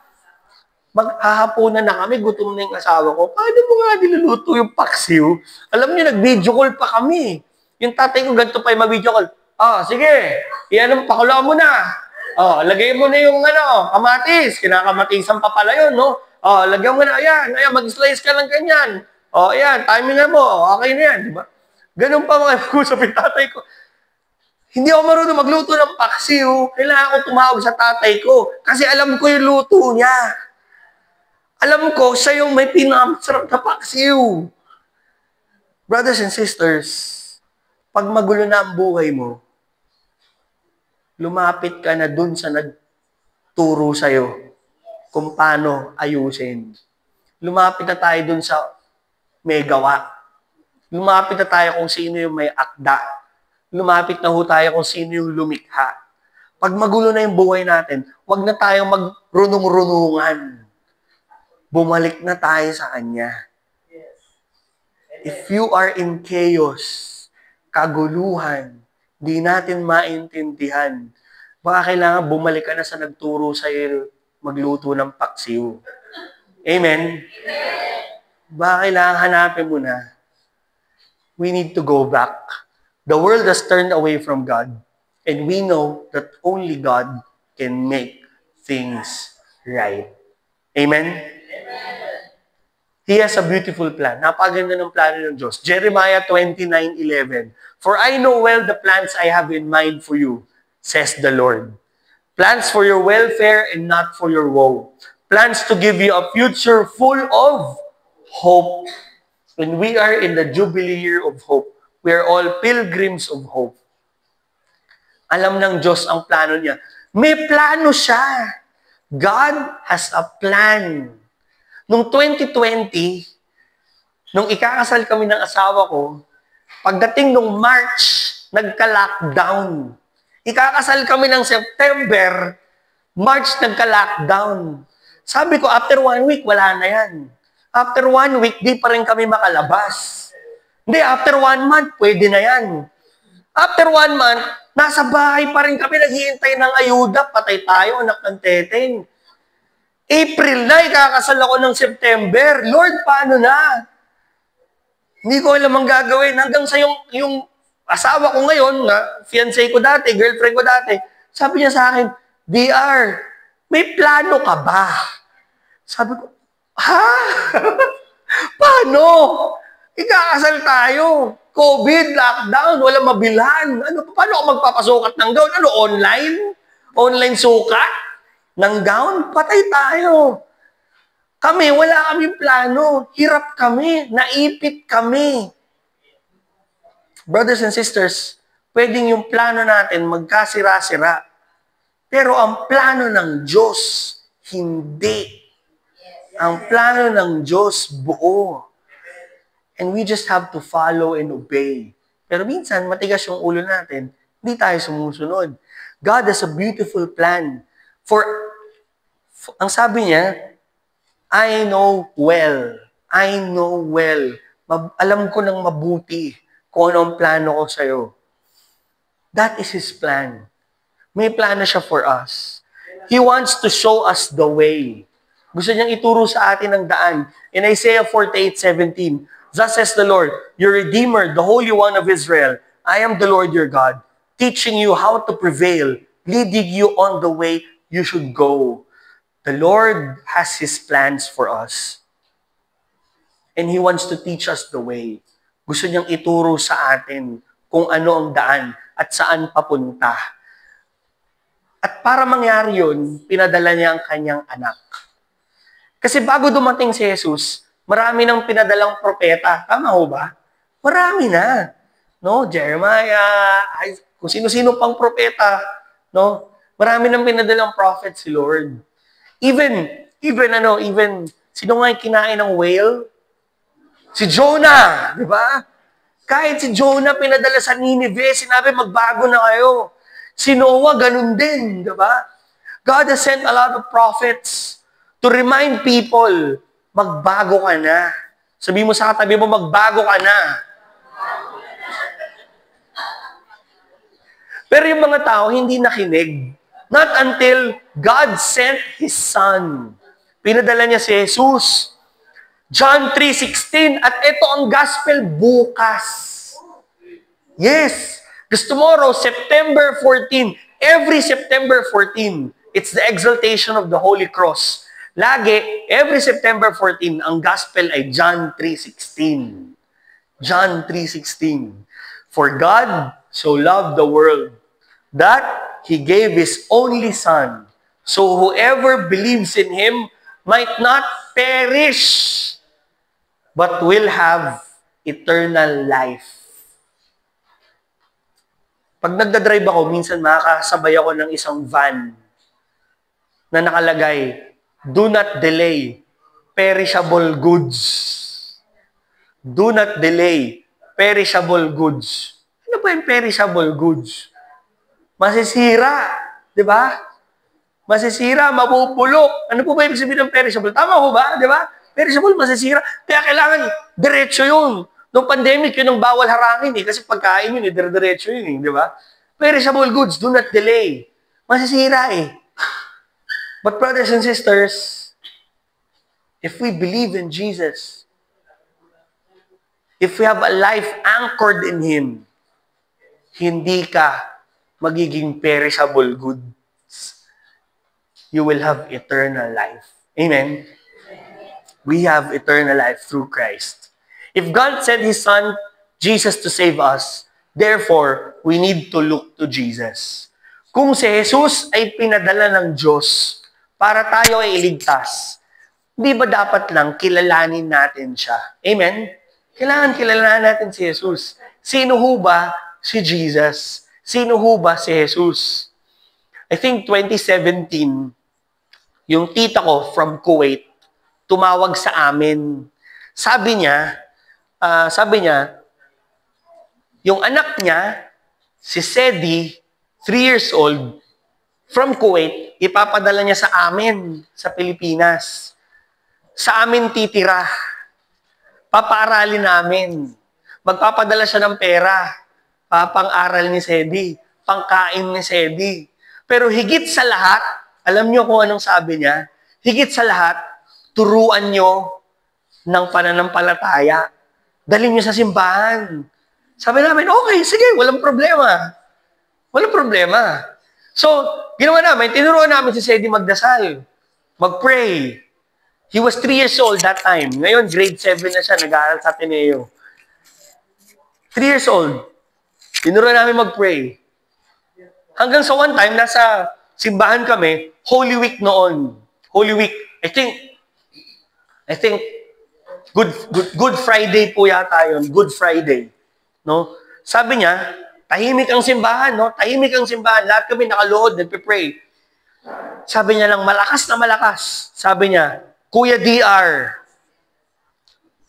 maghahaponan na kami, gutom na yung asawa ko. Paano mo nga niluluto yung paksiw? Alam niyo, nag-video call pa kami. Yung tatay ko, ganito pa yung mag-video call. Sige, iyan, pakulaan mo na. Lagay mo na yung kamatis. Kinakamatisan pa pala yun, no? Lagyan mo na, ayan, mag-slice ka lang ganyan. Ayan, timing na mo, okay na yan, di ba? Ganun pa mga mag-usap yung tatay ko. Hindi ako marunong magluto ng paksiw. Kailangan ko tumawag sa tatay ko. Kasi alam ko yung luto niya. Alam ko, siya yung may pinakamasarap na paksiw. Brothers and sisters, pag magulo na ang buhay mo, lumapit ka na dun sa nagturo sa'yo kung paano ayusin. Lumapit na tayo dun sa may gawa. Lumapit na tayo kung sino yung may akda. Lumapit na ho tayo kung sino yung lumikha. Pag magulo na yung buhay natin, wag na tayong magrunong-runungan. Bumalik na tayo sa Kanya. If you are in chaos, kaguluhan, di natin maintindihan, baka kailangan bumalik ka na sa nagturo sa'yo magluto ng paksiw. Amen? Baka kailangan hanapin mo na. We need to go back. The world has turned away from God, and we know that only God can make things right. Amen? He has a beautiful plan. Napaganda ng plano ng Diyos. Jeremiah 29:11. For I know well the plans I have in mind for you, says the Lord. Plans for your welfare and not for your woe. Plans to give you a future full of hope. When we are in the Jubilee year of hope, we are all pilgrims of hope. Alam ng Diyos ang plano niya. May plano siya. God has a plan. Noong 2020, nung ikakasal kami ng asawa ko, pagdating nung March, nagka-lockdown. Ikakasal kami ng September, March nagka-lockdown. Sabi ko, after 1 week, wala na yan. After 1 week, di pa rin kami makalabas. Hindi, after 1 month, pwede na yan. After 1 month, nasa bahay pa rin kami, naghihintay ng ayuda, patay tayo, anak ng teteng. April na, ikakasal ako ng September. Lord, paano na? Hindi ko alam ang gagawin. Hanggang sa yung asawa ko ngayon, na fiancé ko dati, girlfriend ko dati, sabi niya sa akin, DR, may plano ka ba? Sabi ko, ha? Paano? Ikakasal tayo. COVID, lockdown, walang mabilhan. Paano ako magpapasukat ng gown? Online? Online sukat? Ng gown? Patay tayo. Kami, wala kaming plano. Hirap kami. Naipit kami. Brothers and sisters, pwedeng yung plano natin magkasira-sira. Pero ang plano ng Diyos, hindi. Ang plano ng Diyos, buo. And we just have to follow and obey. Pero minsan, matigas yung ulo natin, hindi tayo sumusunod. God has a beautiful plan. Ang sabi niya, I know well. Alam ko ng mabuti kung ano ang plano ko sa'yo. That is His plan. May plano siya for us. He wants to show us the way. Gusto niyang ituro sa atin ang daan. In Isaiah 48:17, thus says the Lord, your Redeemer, the Holy One of Israel, I am the Lord your God, teaching you how to prevail, leading you on the way you should go. The Lord has His plans for us. And He wants to teach us the way. Gusto niyang ituro sa atin kung ano ang daan at saan papunta. At para mangyari yun, pinadala niya ang kanyang anak. Kasi bago dumating si Jesus, marami nang pinadalang propeta. Tama ho ba? Marami na. No? Jeremiah, kung sino-sino pang propeta. No? Marami nang pinadalang prophet si Lord. Even, sino nga yung kinain ng whale? Si Jonah, di ba? Kahit si Jonah pinadala sa Nineveh, sinabi magbago na kayo. Si Noah, ganun din, di ba? God has sent a lot of prophets to remind people, magbago ka na. Sabi mo sa katabi mo, magbago ka na. Pero yung mga tao, hindi nakinig. Not until God sent His Son. Pinadala niya si Jesus. John 3:16. At ito ang gospel bukas. Yes. Because tomorrow, September 14. Every September 14, it's the exaltation of the Holy Cross. Lagi, every September 14, ang gospel ay John 3:16. John 3:16. For God so loved the world that He gave His only Son, so whoever believes in Him might not perish, but will have eternal life. Pag nagdadrive ako, minsan makakasabay ako ng isang van na nakalagay, do not delay perishable goods. Do not delay perishable goods. Ano ba yung perishable goods? Masisira. Di ba? Masisira, mabubulok. Ano po ba ibig sabihin ng perishable? Tama po ba? Di ba? Perishable, masisira. Kaya kailangan, diretso yun. Noong pandemic, yun ang bawal harangin eh. Kasi pagkain yun, dire-diretso yun eh. Di ba? Perishable goods, do not delay. Masisira eh. But brothers and sisters, if we believe in Jesus, if we have a life anchored in Him, hindi ka magiging perishable goods. You will have eternal life. Amen? We have eternal life through Christ. If God sent His Son, Jesus, to save us, therefore, we need to look to Jesus. Kung si Jesus ay pinadala ng Diyos para tayo ay iligtas, di ba dapat lang kilalanin natin siya? Amen? Kailangan kilalanin natin si Jesus. Sino ho ba si Jesus? Sino ho ba si Jesus? I think 2017, yung tita ko from Kuwait, tumawag sa amin. Sabi niya, yung anak niya, si Sedi, 3 years old, from Kuwait, ipapadala niya sa amin, sa Pilipinas. Sa amin titira. Papaaralin namin. Magpapadala siya ng pera. Pang-aral ni Sedi. Pangkain ni Sedi. Pero higit sa lahat, alam niyo kung anong sabi niya? Higit sa lahat, turuan niyo ng pananampalataya. Dalhin niyo sa simbahan. Sabi namin, okay, sige, walang problema. Walang problema. So, ginawa namin, tinuruan namin si Sedi magdasal. Mag-pray. He was 3 years old that time. Ngayon, grade 7 na siya, nag-aaral sa Ateneo. 3 years old. Tinuruan namin mag-pray. Hanggang sa one time, nasa simbahan kami, Holy Week noon. Holy Week. I think, Good Friday po yata yun. Good Friday. No? Sabi niya, tahimik ang simbahan, no? Tahimik ang simbahan. Lahat kami nakaluhod, nagpe-pray. Sabi niya lang, malakas na malakas. Sabi niya, Kuya DR,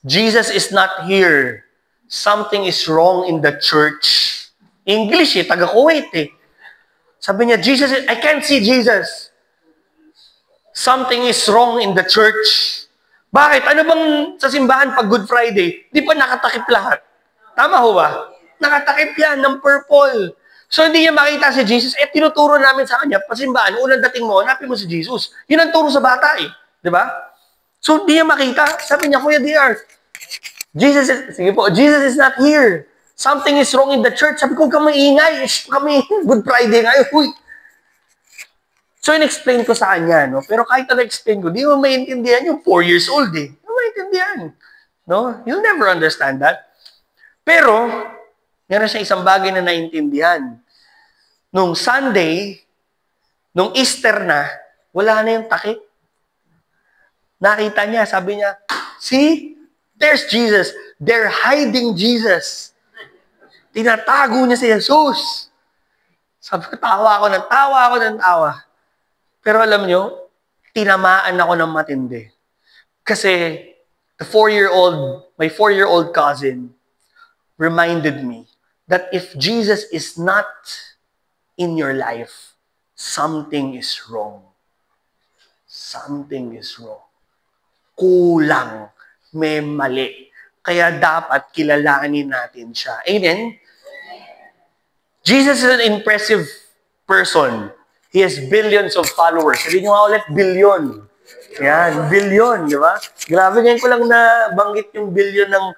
Jesus is not here. Something is wrong in the church. English eh, taga-Kuwait eh. Sabi niya, I can't see Jesus. Something is wrong in the church. Bakit? Ano bang sa simbahan pag Good Friday? Di pa nakatakip lahat. Tama ho ba? Nakatakip yan ng purple. So hindi niya makita si Jesus. Tinuturo namin sa kanya, pasimbahan, unang dating mo, hanapin mo si Jesus. Yun ang turo sa bata eh. Di ba? So hindi niya makita. Sabi niya, Kuya DR, Jesus is not here. Something is wrong in the church. Sabi ko, kami ingay. Kami, Good Friday ngayon. Uy. So, in-explain ko sa kanya, no? Pero kahit na-explain ko, di mo maintindihan yung 4 years old, eh. Di mo maintindihan. No? You'll never understand that. Pero, meron siya isang bagay na naintindihan. Nung Sunday, Nung Easter na, wala na yung takip. Nakita niya, sabi niya, see, there's Jesus. They're hiding Jesus. Tinatago niya si Jesus. Sabi ko, tawa ako ng tawa. Pero alam niyo, tinamaan ako ng matindi. Kasi, my 4-year-old cousin reminded me that if Jesus is not in your life, something is wrong. Something is wrong. Kulang. May mali. Kaya dapat kilalanin natin siya. Amen? Jesus is an impressive person. He has billions of followers. Sabihin nyo nga ulit, billion. Yan, billion, di ba? Grabe, ngayon ko lang nabanggit yung billion ng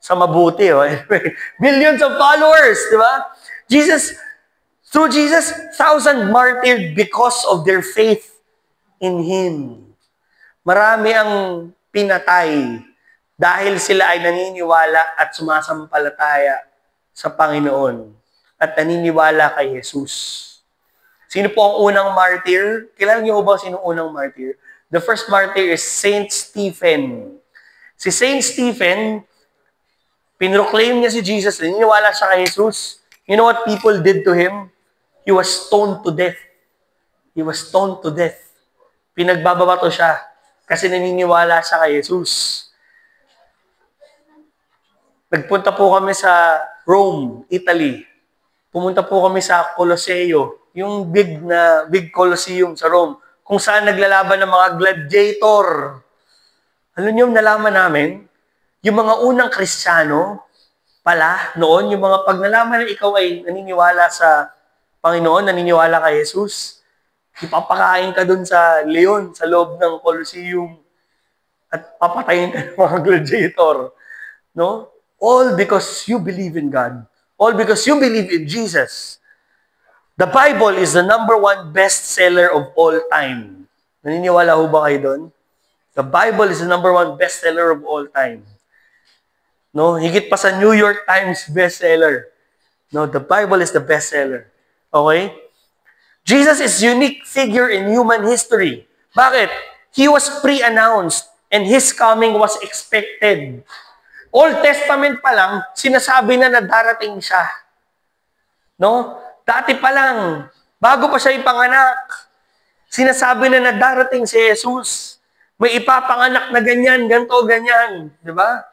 sa mabuti. Oh. Billions of followers, di ba? Through Jesus, thousands martyred because of their faith in Him. Marami ang pinatay dahil sila ay naniniwala at sumasampalataya sa Panginoon at naniniwala kay Jesus. Sino po ang unang martyr? Kilala niyo ba sino unang martyr? The first martyr is Saint Stephen. Si Saint Stephen, pinroclaim niya si Jesus, naniniwala siya kay Jesus. You know what people did to him? He was stoned to death. He was stoned to death. Pinagbababato siya kasi naniniwala siya kay Jesus. Nagpunta po kami sa Rome, Italy. Pumunta po kami sa Colosseo, yung big Colosseum sa Rome, kung saan naglalaban ng mga gladiator. Alam niyo, nalaman namin, yung mga unang Kristiyano pala noon, yung mga pag nalaman na ikaw ay naniniwala sa Panginoon, naniniwala kay Jesus, ipapakain ka dun sa leon, sa loob ng Colosseum, at papatayin ka ng mga gladiator. No? All because you believe in God. All because you believe in Jesus. The Bible is the #1 bestseller of all time. Naniniwala ho ba kayo doon? The Bible is the #1 bestseller of all time. No, higit pa sa New York Times bestseller. No, the Bible is the bestseller. Okay? Jesus is a unique figure in human history. Bakit? He was pre-announced and His coming was expected. Old Testament pa lang, sinasabi na darating siya. No? Dati pa lang, bago pa siya ipanganak, sinasabi na darating si Jesus. May ipapanganak na ganyan, ganto, ganyan. Di ba?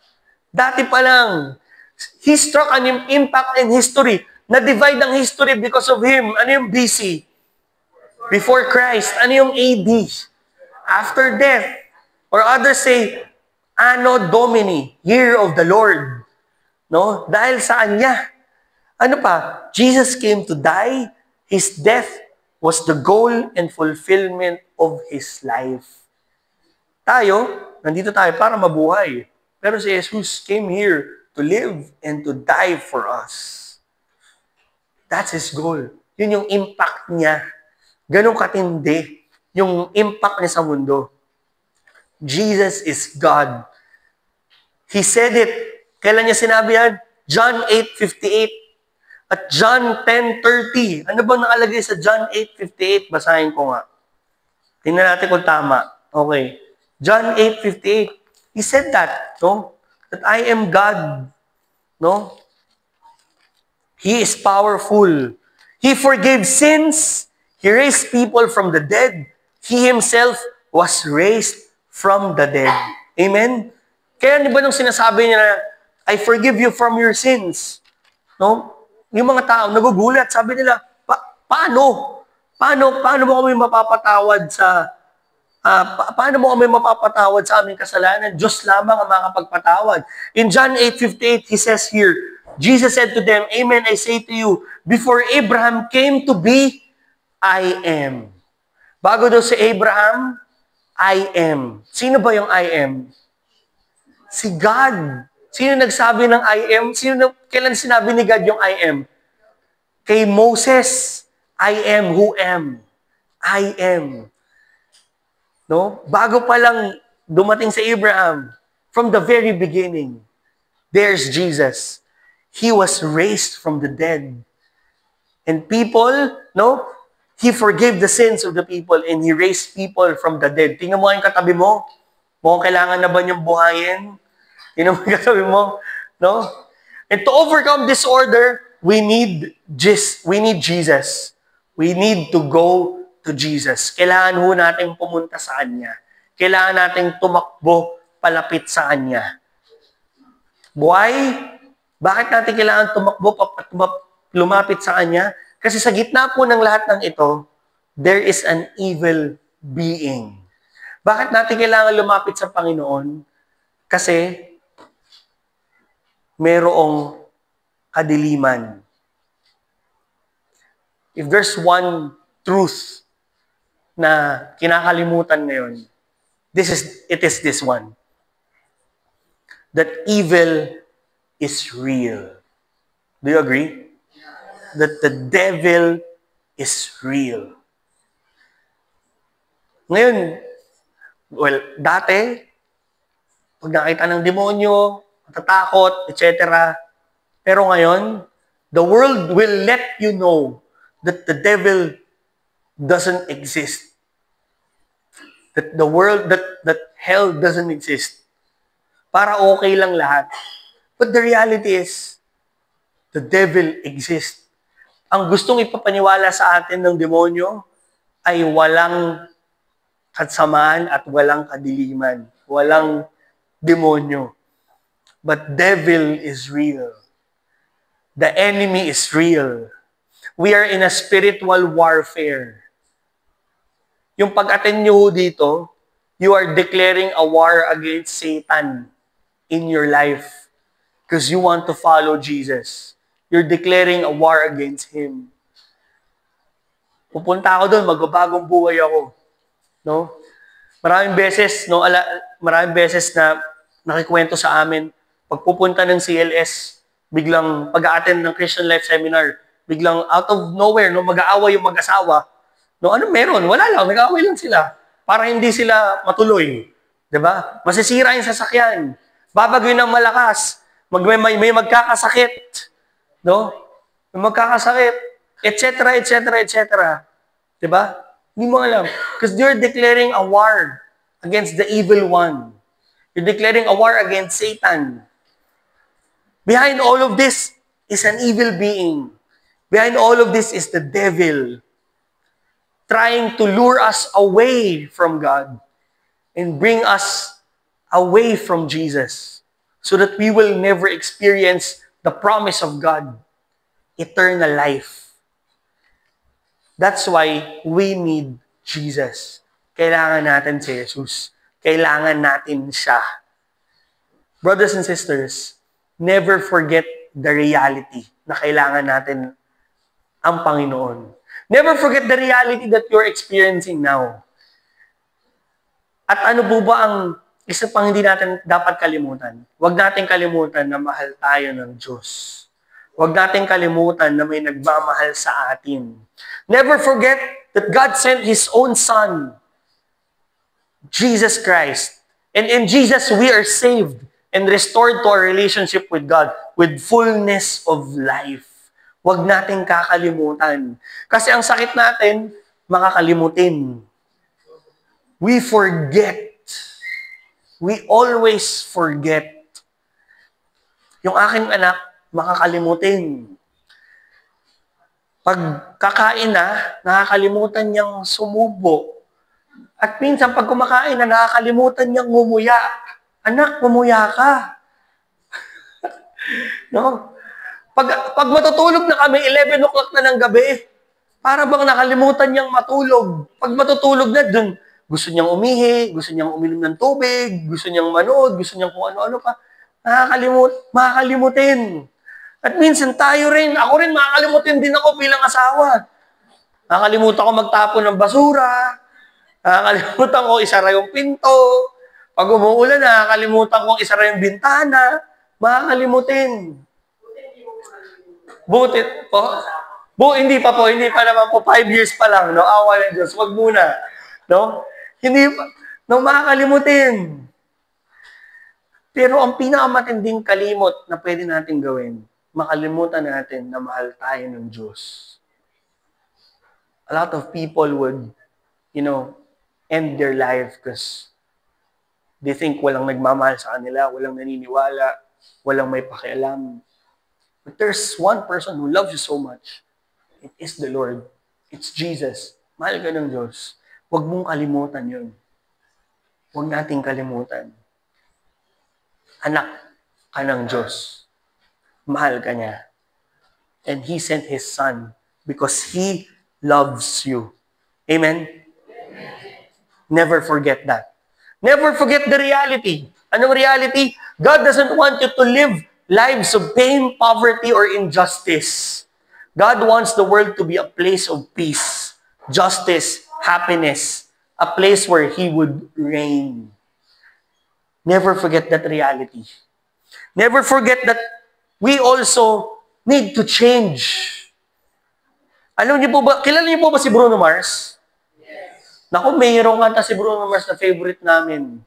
Dati pa lang. He struck an impact in history. Na-divide ang history because of Him. Ano yung BC? Before Christ. Ano yung AD? After death. Or others say, Anno Domini, Year of the Lord. No? Dahil sa Kanya. Ano pa? Jesus came to die. His death was the goal and fulfillment of His life. Tayo, nandito tayo para mabuhay. Pero si Jesus came here to live and to die for us. That's His goal. Yun yung impact niya. Ganun katindi yung impact niya sa mundo. Jesus is God. He said it. Kailan niya sinabi yan? John 8:58 at John 10:30. Ano bang nakalagay sa John 8:58? Basahin ko nga. Tingnan natin kung tama. Okay. John 8:58. He said that, no? That I am God. No? He is powerful. He forgave sins. He raised people from the dead. He Himself was raised from the dead. Amen? Kaya di ba nung sinasabi niya na, I forgive you from your sins? No? Yung mga tao nagugulat. Sabi nila, paano? Paano mo kami mapapatawad sa paano mo kami mapapatawad sa aming kasalanan? Diyos lamang ang makapagpatawad. In John 8:58, He says here, Jesus said to them, Amen, I say to you, before Abraham came to be, I am. Bago daw si Abraham, I am. Sino ba yung I am? Si God. Sino nagsabi ng I am? Kailan sinabi ni God yung I am? Kay Moses, I am who am. I am. No? Bago pa lang dumating sa Abraham, from the very beginning, there's Jesus. He was raised from the dead. And people, no? He forgave the sins of the people and He raised people from the dead. Tingnan mo yung katabi mo. Mukhang kailangan na ba niyang buhayin? Tingnan mo yung katabi mo. No? And to overcome disorder, we need Jesus. We need to go to Jesus. Kailangan ho natin pumunta sa Kanya. Kailangan natin tumakbo palapit sa Kanya. Why? Bakit natin kailangan tumakbo lumapit sa Kanya? Kasi sa gitna po ng lahat ng ito, there is an evil being. Bakit natin kailangan lumapit sa Panginoon? Kasi merong kadiliman. If there's one truth na kinakalimutan ngayon, it is this one. That evil is real. Do you agree? That the devil is real. Ngayon, well, dati, pag nakita ng demonyo, matatakot, etc. Pero ngayon, the world will let you know that the devil doesn't exist. That the world, that hell doesn't exist. Para okay lang lahat. But the reality is, the devil exists. Ang gustong ipapaniwala sa atin ng demonyo ay walang kasamaan at walang kadiliman. Walang demonyo. But devil is real. The enemy is real. We are in a spiritual warfare. Yung pag-attend nyo dito, you are declaring a war against Satan in your life because you want to follow Jesus. You're declaring a war against Him. Pupunta ako doon, magbabagong buhay ako. No? Maraming beses na nakikwento sa amin, pagpupunta ng CLS, biglang pag-a-attend ng Christian Life Seminar, biglang out of nowhere, no, mag-aaway yung mag-asawa. No, ano meron? Wala lang, nag-aaway lang sila. Para hindi sila matuloy. 'Di ba? Masisira yung sasakyan. Babagyo ng malakas. May magkakasakit. No? May magkakasakit. Etc., etc., etc. 'Di ba? Hindi mo alam. Because you're declaring a war against the evil one. You're declaring a war against Satan. Behind all of this is an evil being. Behind all of this is the devil trying to lure us away from God and bring us away from Jesus so that we will never experience the promise of God, eternal life. That's why we need Jesus. Kailangan natin si Jesus. Kailangan natin siya. Brothers and sisters, never forget the reality na kailangan natin ang Panginoon. Never forget the reality that you're experiencing now. At ano po ba ang isa pang hindi natin dapat kalimutan? Huwag natin kalimutan na mahal tayo ng Diyos. Huwag natin kalimutan na may nagmamahal sa atin. Never forget that God sent His own Son, Jesus Christ. And in Jesus, we are saved and restored to our relationship with God with fullness of life. Huwag natin kakalimutan. Kasi ang sakit natin, makakalimutin. We forget. We always forget. Yung aking anak, makakalimutin. Pag kakain na, nakakalimutan niyang sumubo. At minsan, pag kumakain na, nakakalimutan niyang ngumuya. Anak, ngumuya ka. No? Pag matutulog na kami, 11 o'clock na ng gabi, para bang nakalimutan niyang matulog. Pag matutulog na dun, gusto niyang umihi, gusto niyang uminom ng tubig, gusto niyang manood, gusto niyang kung ano-ano pa. Makakalimutin. At minsan tayo rin, ako rin makakalimutin din ako bilang asawa. Nakakalimutan ko magtapon ng basura, nakakalimutan ko isara yung pinto, pag umuulan, nakakalimutan ko isara yung bintana, makakalimutin. Buti po. Hindi pa naman po, 5 years pa lang, no? Awa ng Diyos, wag muna. No? Hindi pa, no, makakalimutin. Pero ang pinakamatinding kalimot na pwede natin gawin, makalimutan natin na mahal tayo ng Diyos. a lot of people would, end their life because they think walang nagmamahal sa kanila, walang naniniwala, walang may pakialam. But there's one person who loves you so much. It is the Lord. It's Jesus. Mahal ka ng Diyos. Huwag mong kalimutan yun. Huwag nating kalimutan. Anak ka ng Diyos. Mahal ka niya. And He sent His Son because He loves you. Amen? Never forget that. Never forget the reality. Anong reality? God doesn't want you to live lives of pain, poverty, or injustice. God wants the world to be a place of peace, justice, happiness, a place where He would reign. Never forget that reality. Never forget that we also need to change. Alam niyo po ba, kilala niyo po ba si Bruno Mars? Yes. Naku, mayroong kanta si Bruno Mars na favorite namin.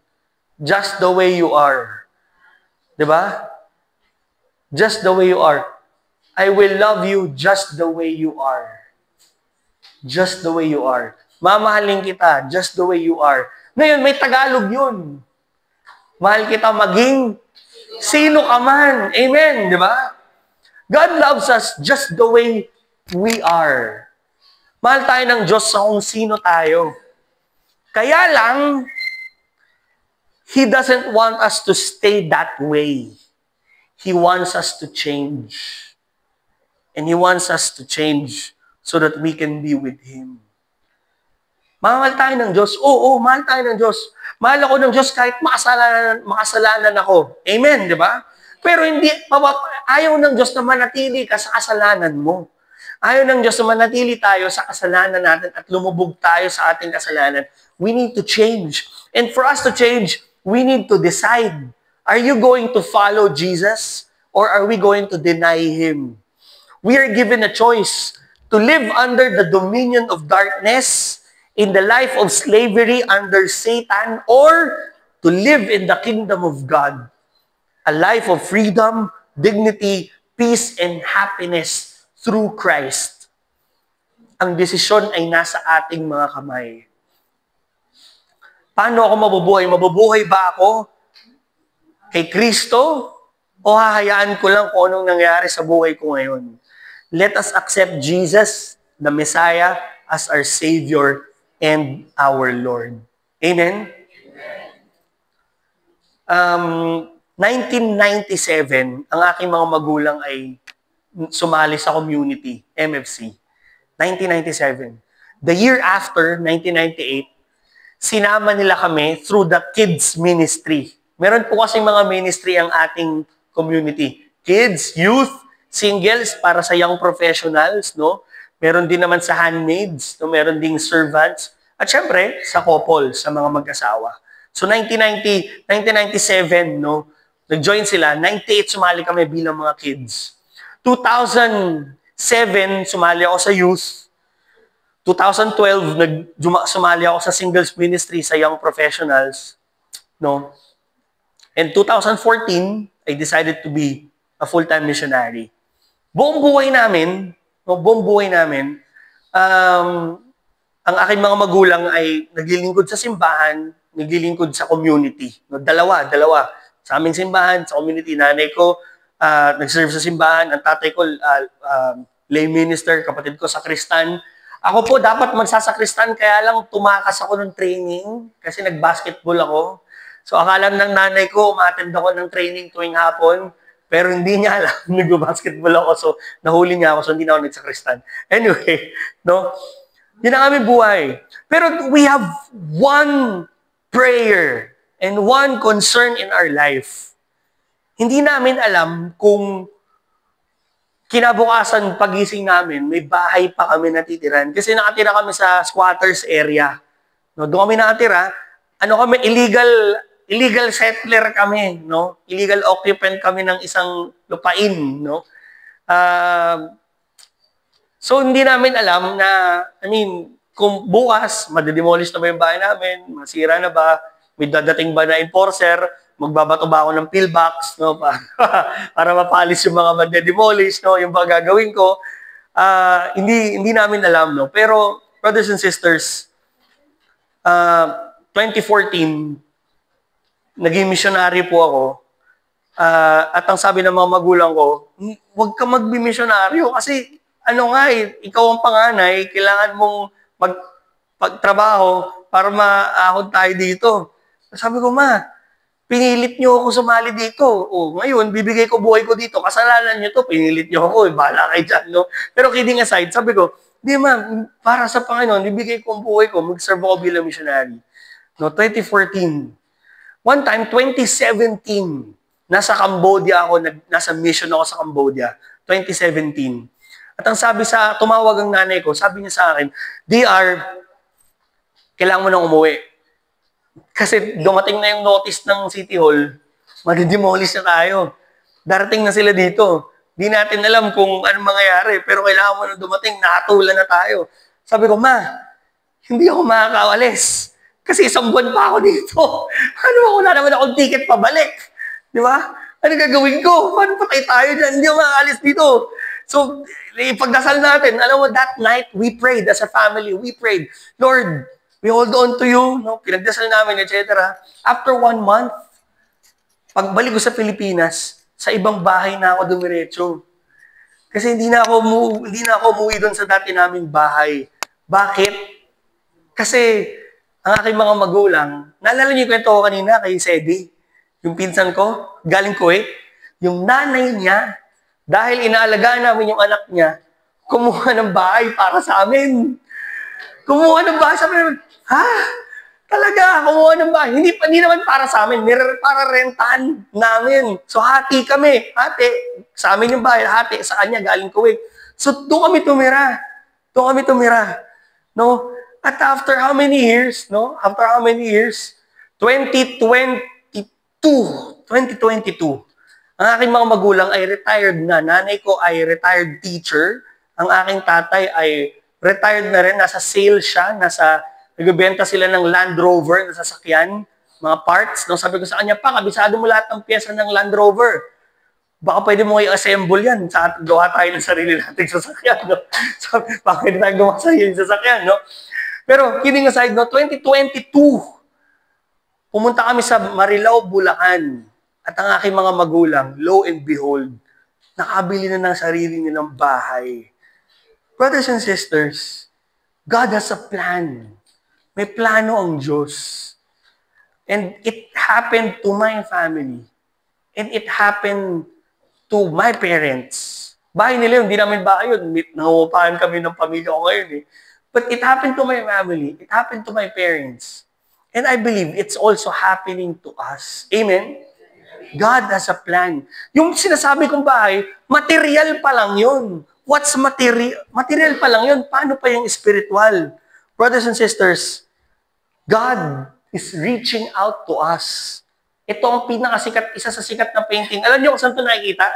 Just the way you are. Diba? Just the way you are. I will love you just the way you are. Just the way you are. Mamahalin kita just the way you are. Ngayon, may Tagalog yun. Mahal kita maging sino ka man. Amen, di ba? God loves us just the way we are. Mahal tayo ng Diyos sa kung sino tayo. Kaya lang, He doesn't want us to stay that way. He wants us to change. And He wants us to change so that we can be with Him. Mahal tayo ng Diyos. Oo, mahal tayo ng Diyos. Mahal ako ng Diyos kahit makasalanan ako. Amen, di ba? Pero ayaw ng Diyos na manatili ka sa kasalanan mo. Ayaw ng Diyos na manatili tayo sa kasalanan natin at lumubog tayo sa ating kasalanan. We need to change. And for us to change, we need to decide. Are you going to follow Jesus or are we going to deny Him? We are given a choice to live under the dominion of darkness in the life of slavery under Satan or to live in the kingdom of God. A life of freedom, dignity, peace, and happiness through Christ. Ang desisyon ay nasa ating mga kamay. Paano ako mabubuhay? Mabubuhay ba ako kay Kristo o hahayaan ko lang kung anong nangyari sa buhay ko ngayon? Let us accept Jesus, the Messiah, as our Savior and our Lord. Amen? 1997, ang aking mga magulang ay sumali sa community, MFC. 1997. The year after, 1998, sinama nila kami through the kids ministry. Meron po kasing mga ministry ang ating community. Kids, youth, singles para sa young professionals, no? Meron din naman sa handmaids, no? Meron ding servants. At syempre, sa couple, sa mga mag-asawa. So 1997, no? Nag-join sila. 98, sumali kami bilang mga kids. 2007, sumali ako sa youth. 2012, sumali ako sa singles ministry sa young professionals. No? And 2014, I decided to be a full-time missionary. Buong buhay namin, ang aking mga magulang ay naglilingkod sa simbahan, naglilingkod sa community. No, dalawa. Sa aming simbahan, sa community, nanay ko, nag-serve sa simbahan, ang tatay ko, lay minister, kapatid ko sa Kristan. Ako po dapat magsasakristan, kaya lang tumakas ako ng training kasi nag-basketball ako. So akala ng nanay ko, umattend ako ng training tuwing hapon, pero hindi niya alam, nag-basketball ako. So nahuli niya ako, so hindi na ako nagsakristan. Anyway, no? Yun ang aming buhay. Pero we have one prayer and one concern in our life. Hindi namin alam kung kinabukasan pagising namin, may bahay pa kami natitiran. Kasi nakatira kami sa squatters area. No, doon kami nakatira. Kami, illegal settler kami. No? Illegal occupant kami ng isang lupain. No? So, hindi namin alam na, kung bukas, madedemolish na ba yung bahay namin, masira na ba, may dadating ba na enforcer, magbabato ba ako ng pillbox, no, para mapalis yung mga madedemolish, no, yung gagawin ko. Hindi namin alam, no. Pero brothers and sisters, 2014, naging missionary po ako. At ang sabi ng mga magulang ko, huwag ka magbi-misyonaryo kasi ikaw ang panganay, kailangan mong magtrabaho para maahon tayo dito. Sabi ko, ma, pinilit niyo ako sumali dito. Ngayon, bibigay ko buhay ko dito. Kasalanan niyo to, pinilit niyo ako. Bahala kayo dyan, no? Pero kidding aside, sabi ko, di ma, para sa Panginoon, bibigay ko ang buhay ko, mag-serve ako bilang missionary. No, 2014. One time, 2017, nasa Cambodia ako, nasa mission ako sa Cambodia, 2017. At ang tumawag ang nanay ko, sabi niya sa akin, DR, kailangan mo nang umuwi. Kasi dumating na yung notice ng City Hall, mag-demolish na tayo. Darating na sila dito. Di natin alam kung anong mangyayari, pero kailangan mo nang dumating, nakatulan na tayo. Sabi ko, ma, hindi ako makakawalis. Kasi isang buwan pa ako dito. Wala naman akong ticket pabalik. Di ba? Ano gagawin ko? Paano patay tayo dyan? Hindi ako makakalis dito. So, ipagdasal natin. Alam mo, that night, we prayed as a family. We prayed, Lord, we hold on to you. No? Pinagdasal namin, etc. After 1 month, pagbalik ko sa Pilipinas, sa ibang bahay na ako dumiretso. Kasi hindi na ako umuwi doon sa dati naming bahay. Bakit? Kasi, ang aking mga magulang, naalala niyo yung kwento ko kanina kay Sedi, yung pinsan ko, galing Kuwait, yung nanay niya, dahil inaalagaan namin yung anak niya, kumuha ng bahay para sa amin. Kumuha ng bahay sa amin. Ha? Talaga, kumuha ng bahay. Hindi naman para sa amin, para rentahan namin. So, hati kami. Hati. Sa amin yung bahay, hati. Sa kanya, galing Kuwait. So, doon kami tumira. No? At after how many years, no? After how many years? 2022. Ang aking mga magulang ay retired na. Nanay ko ay retired teacher. Ang aking tatay ay retired na rin. Nasa sales siya. Nagbebenta sila ng Land Rover na sasakyan. Mga parts. No? Sabi ko sa kanya, pa, kabisado mo lahat ng pyesa ng Land Rover. Baka pwede mo i-assemble yan. Gawa tayo ng sarili nating sasakyan. No? Sabi, baka pwede tayo gawa sa yung sasakyan. No? Pero, kidding aside, no, 2022, pumunta kami sa Marilao, Bulacan. At ang aking mga magulang, lo and behold, nakabili na ng sarili nilang bahay. Brothers and sisters, God has a plan. May plano ang Diyos. And it happened to my family. And it happened to my parents. Bahay nila yun, hindi namin bahay yun. Nangungupahan kami ng pamilya ko ngayon eh. But it happened to my family. It happened to my parents. And I believe it's also happening to us. Amen? God has a plan. Yung sinasabi kong bahay, material pa lang yun. What's material? Material pa lang yun. Paano pa yung spiritual? Brothers and sisters, God is reaching out to us. Ito ang isa sa sikat na painting. Alam niyo kung saan ito nakikita?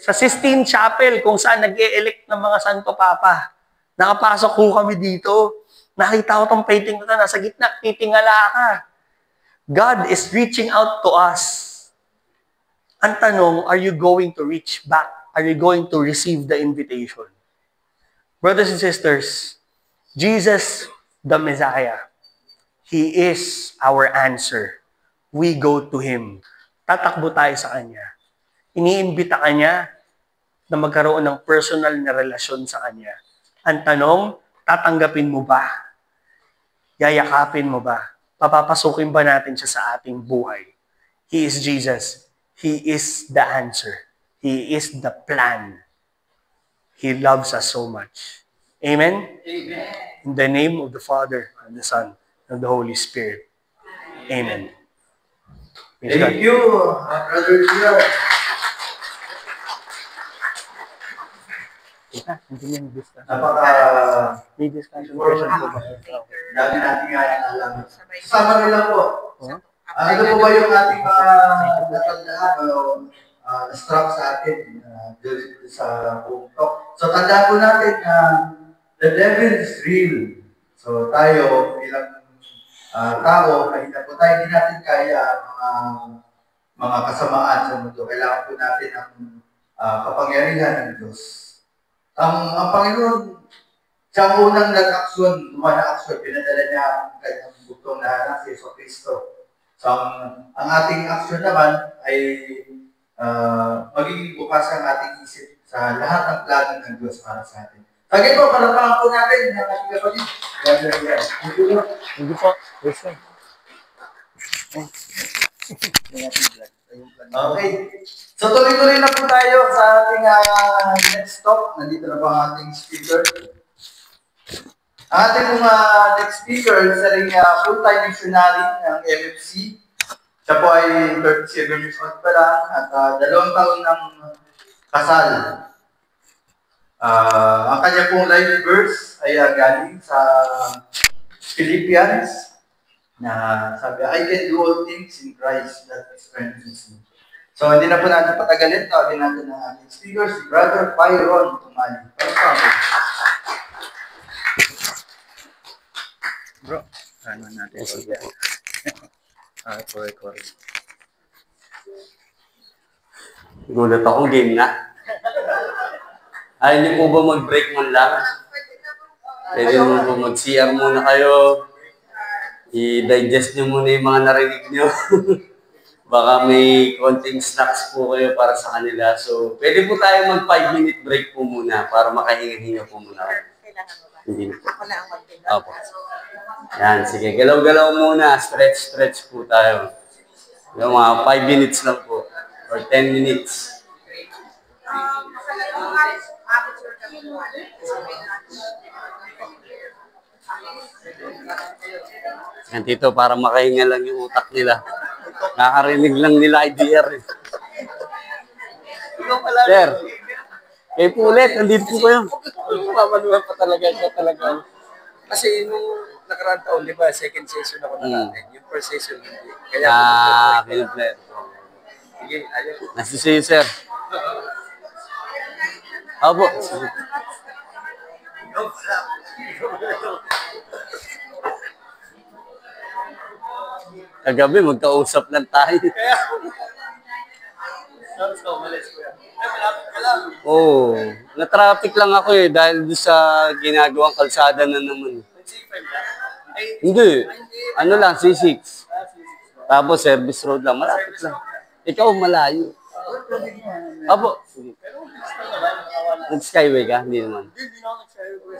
Sa Sistine Chapel, kung saan nag-e-elect ng mga Santo Papa. Nakapasok ko kami dito. Nakita ko tong painting na nasa gitna. Titingala ka. God is reaching out to us. Ang tanong, are you going to reach back? Are you going to receive the invitation? Brothers and sisters, Jesus, the Messiah, He is our answer. We go to Him. Tatakbo tayo sa Kanya. Iniimbita ka niya na magkaroon ng personal na relasyon sa Kanya. Ang tanong, tatanggapin mo ba? Yayakapin mo ba? Papapasukin ba natin siya sa ating buhay? He is Jesus. He is the answer. He is the plan. He loves us so much. Amen? Amen. In the name of the Father, and the Son, and the Holy Spirit. Amen. Thank you, Brother Gio. May discussion question po ba? Dami natin nga alam. Sama nila po. Ano po ba yung ating mga natandaan o struck sa atin sa punto? So, tandaan po natin na the devil is real. So, tayo bilang tao, kahit na po tayo hindi natin kaya mga kasamaan sa mundo. Kailangan po natin ang kapangyarihan ng Diyos. Ang Panginoon, Siya ang unang nag-aksyon, gumawa ng aksyon, pinadala niya ang kanyang bugtong na anak si Yeso Cristo. So, ang ating aksyon naman ay magiging bukas ang ating isip sa lahat ng plano ng Diyos para sa atin. Tagay po, palapakan po natin ang ating kapatid. Hindi po. Yes, sir. Okay. So, tuloy-tuloy na po tayo sa ating next stop. Nandito na po ang ating speaker. Ang ating next speaker, isa rin full-time missionary ng MFC. Siya po ay 37 years old pa lang at 2 taon ng kasal. Ang kanya pong life verse ay galing sa Philippians na sabi, I can do all things in Christ that strengthens me. So, hindi na po natin patagalin. Tawagin natin ang ating speaker, si Brother Byron Tumali. Bro, ano natin? Record. Gulat ako, game na. Ayaw niyo po ba mag-break man lang? Pwede mo po mag-CR muna kayo. I-digest niyo muna yung mga narinig niyo. Baka may konting snacks po kayo para sa kanila. So, pwede po tayo mag-5-minute break po muna para makahinga-hinga po muna. Kailangan mo ba? Hindi na po. Ako na ang mag-pinag. Opo. Yan, sige. Galaw-galaw muna. Stretch po tayo. Yung mga 5 minutes lang po. Or 10 minutes. Yan dito, para makahinga lang yung utak nila. Nakarinig lang nila IDR eh. Sir, kayo po ulit. Nandito po kayo. Mamanuhan pa talaga. Kasi nung nakaraan taon, di ba, second session ako natin. Yung first session, hindi. Kaya Kinuplet. sige, ayaw. Nice to see you, sir. Opo. Kagabi, magkausap lang tayo. So, umalis ko yan. Ay, malapit ka lang. Oo. Na-traffic lang ako eh dahil doon sa ginagawang kalsada na naman. C5 lang? Ay, Hindi. Ano lang, C6. Tapos service road lang. Malapit lang. Ikaw malayo. Opo. Sige. Nag-skyway ka? Hindi naman. hindi na ako nagsayo.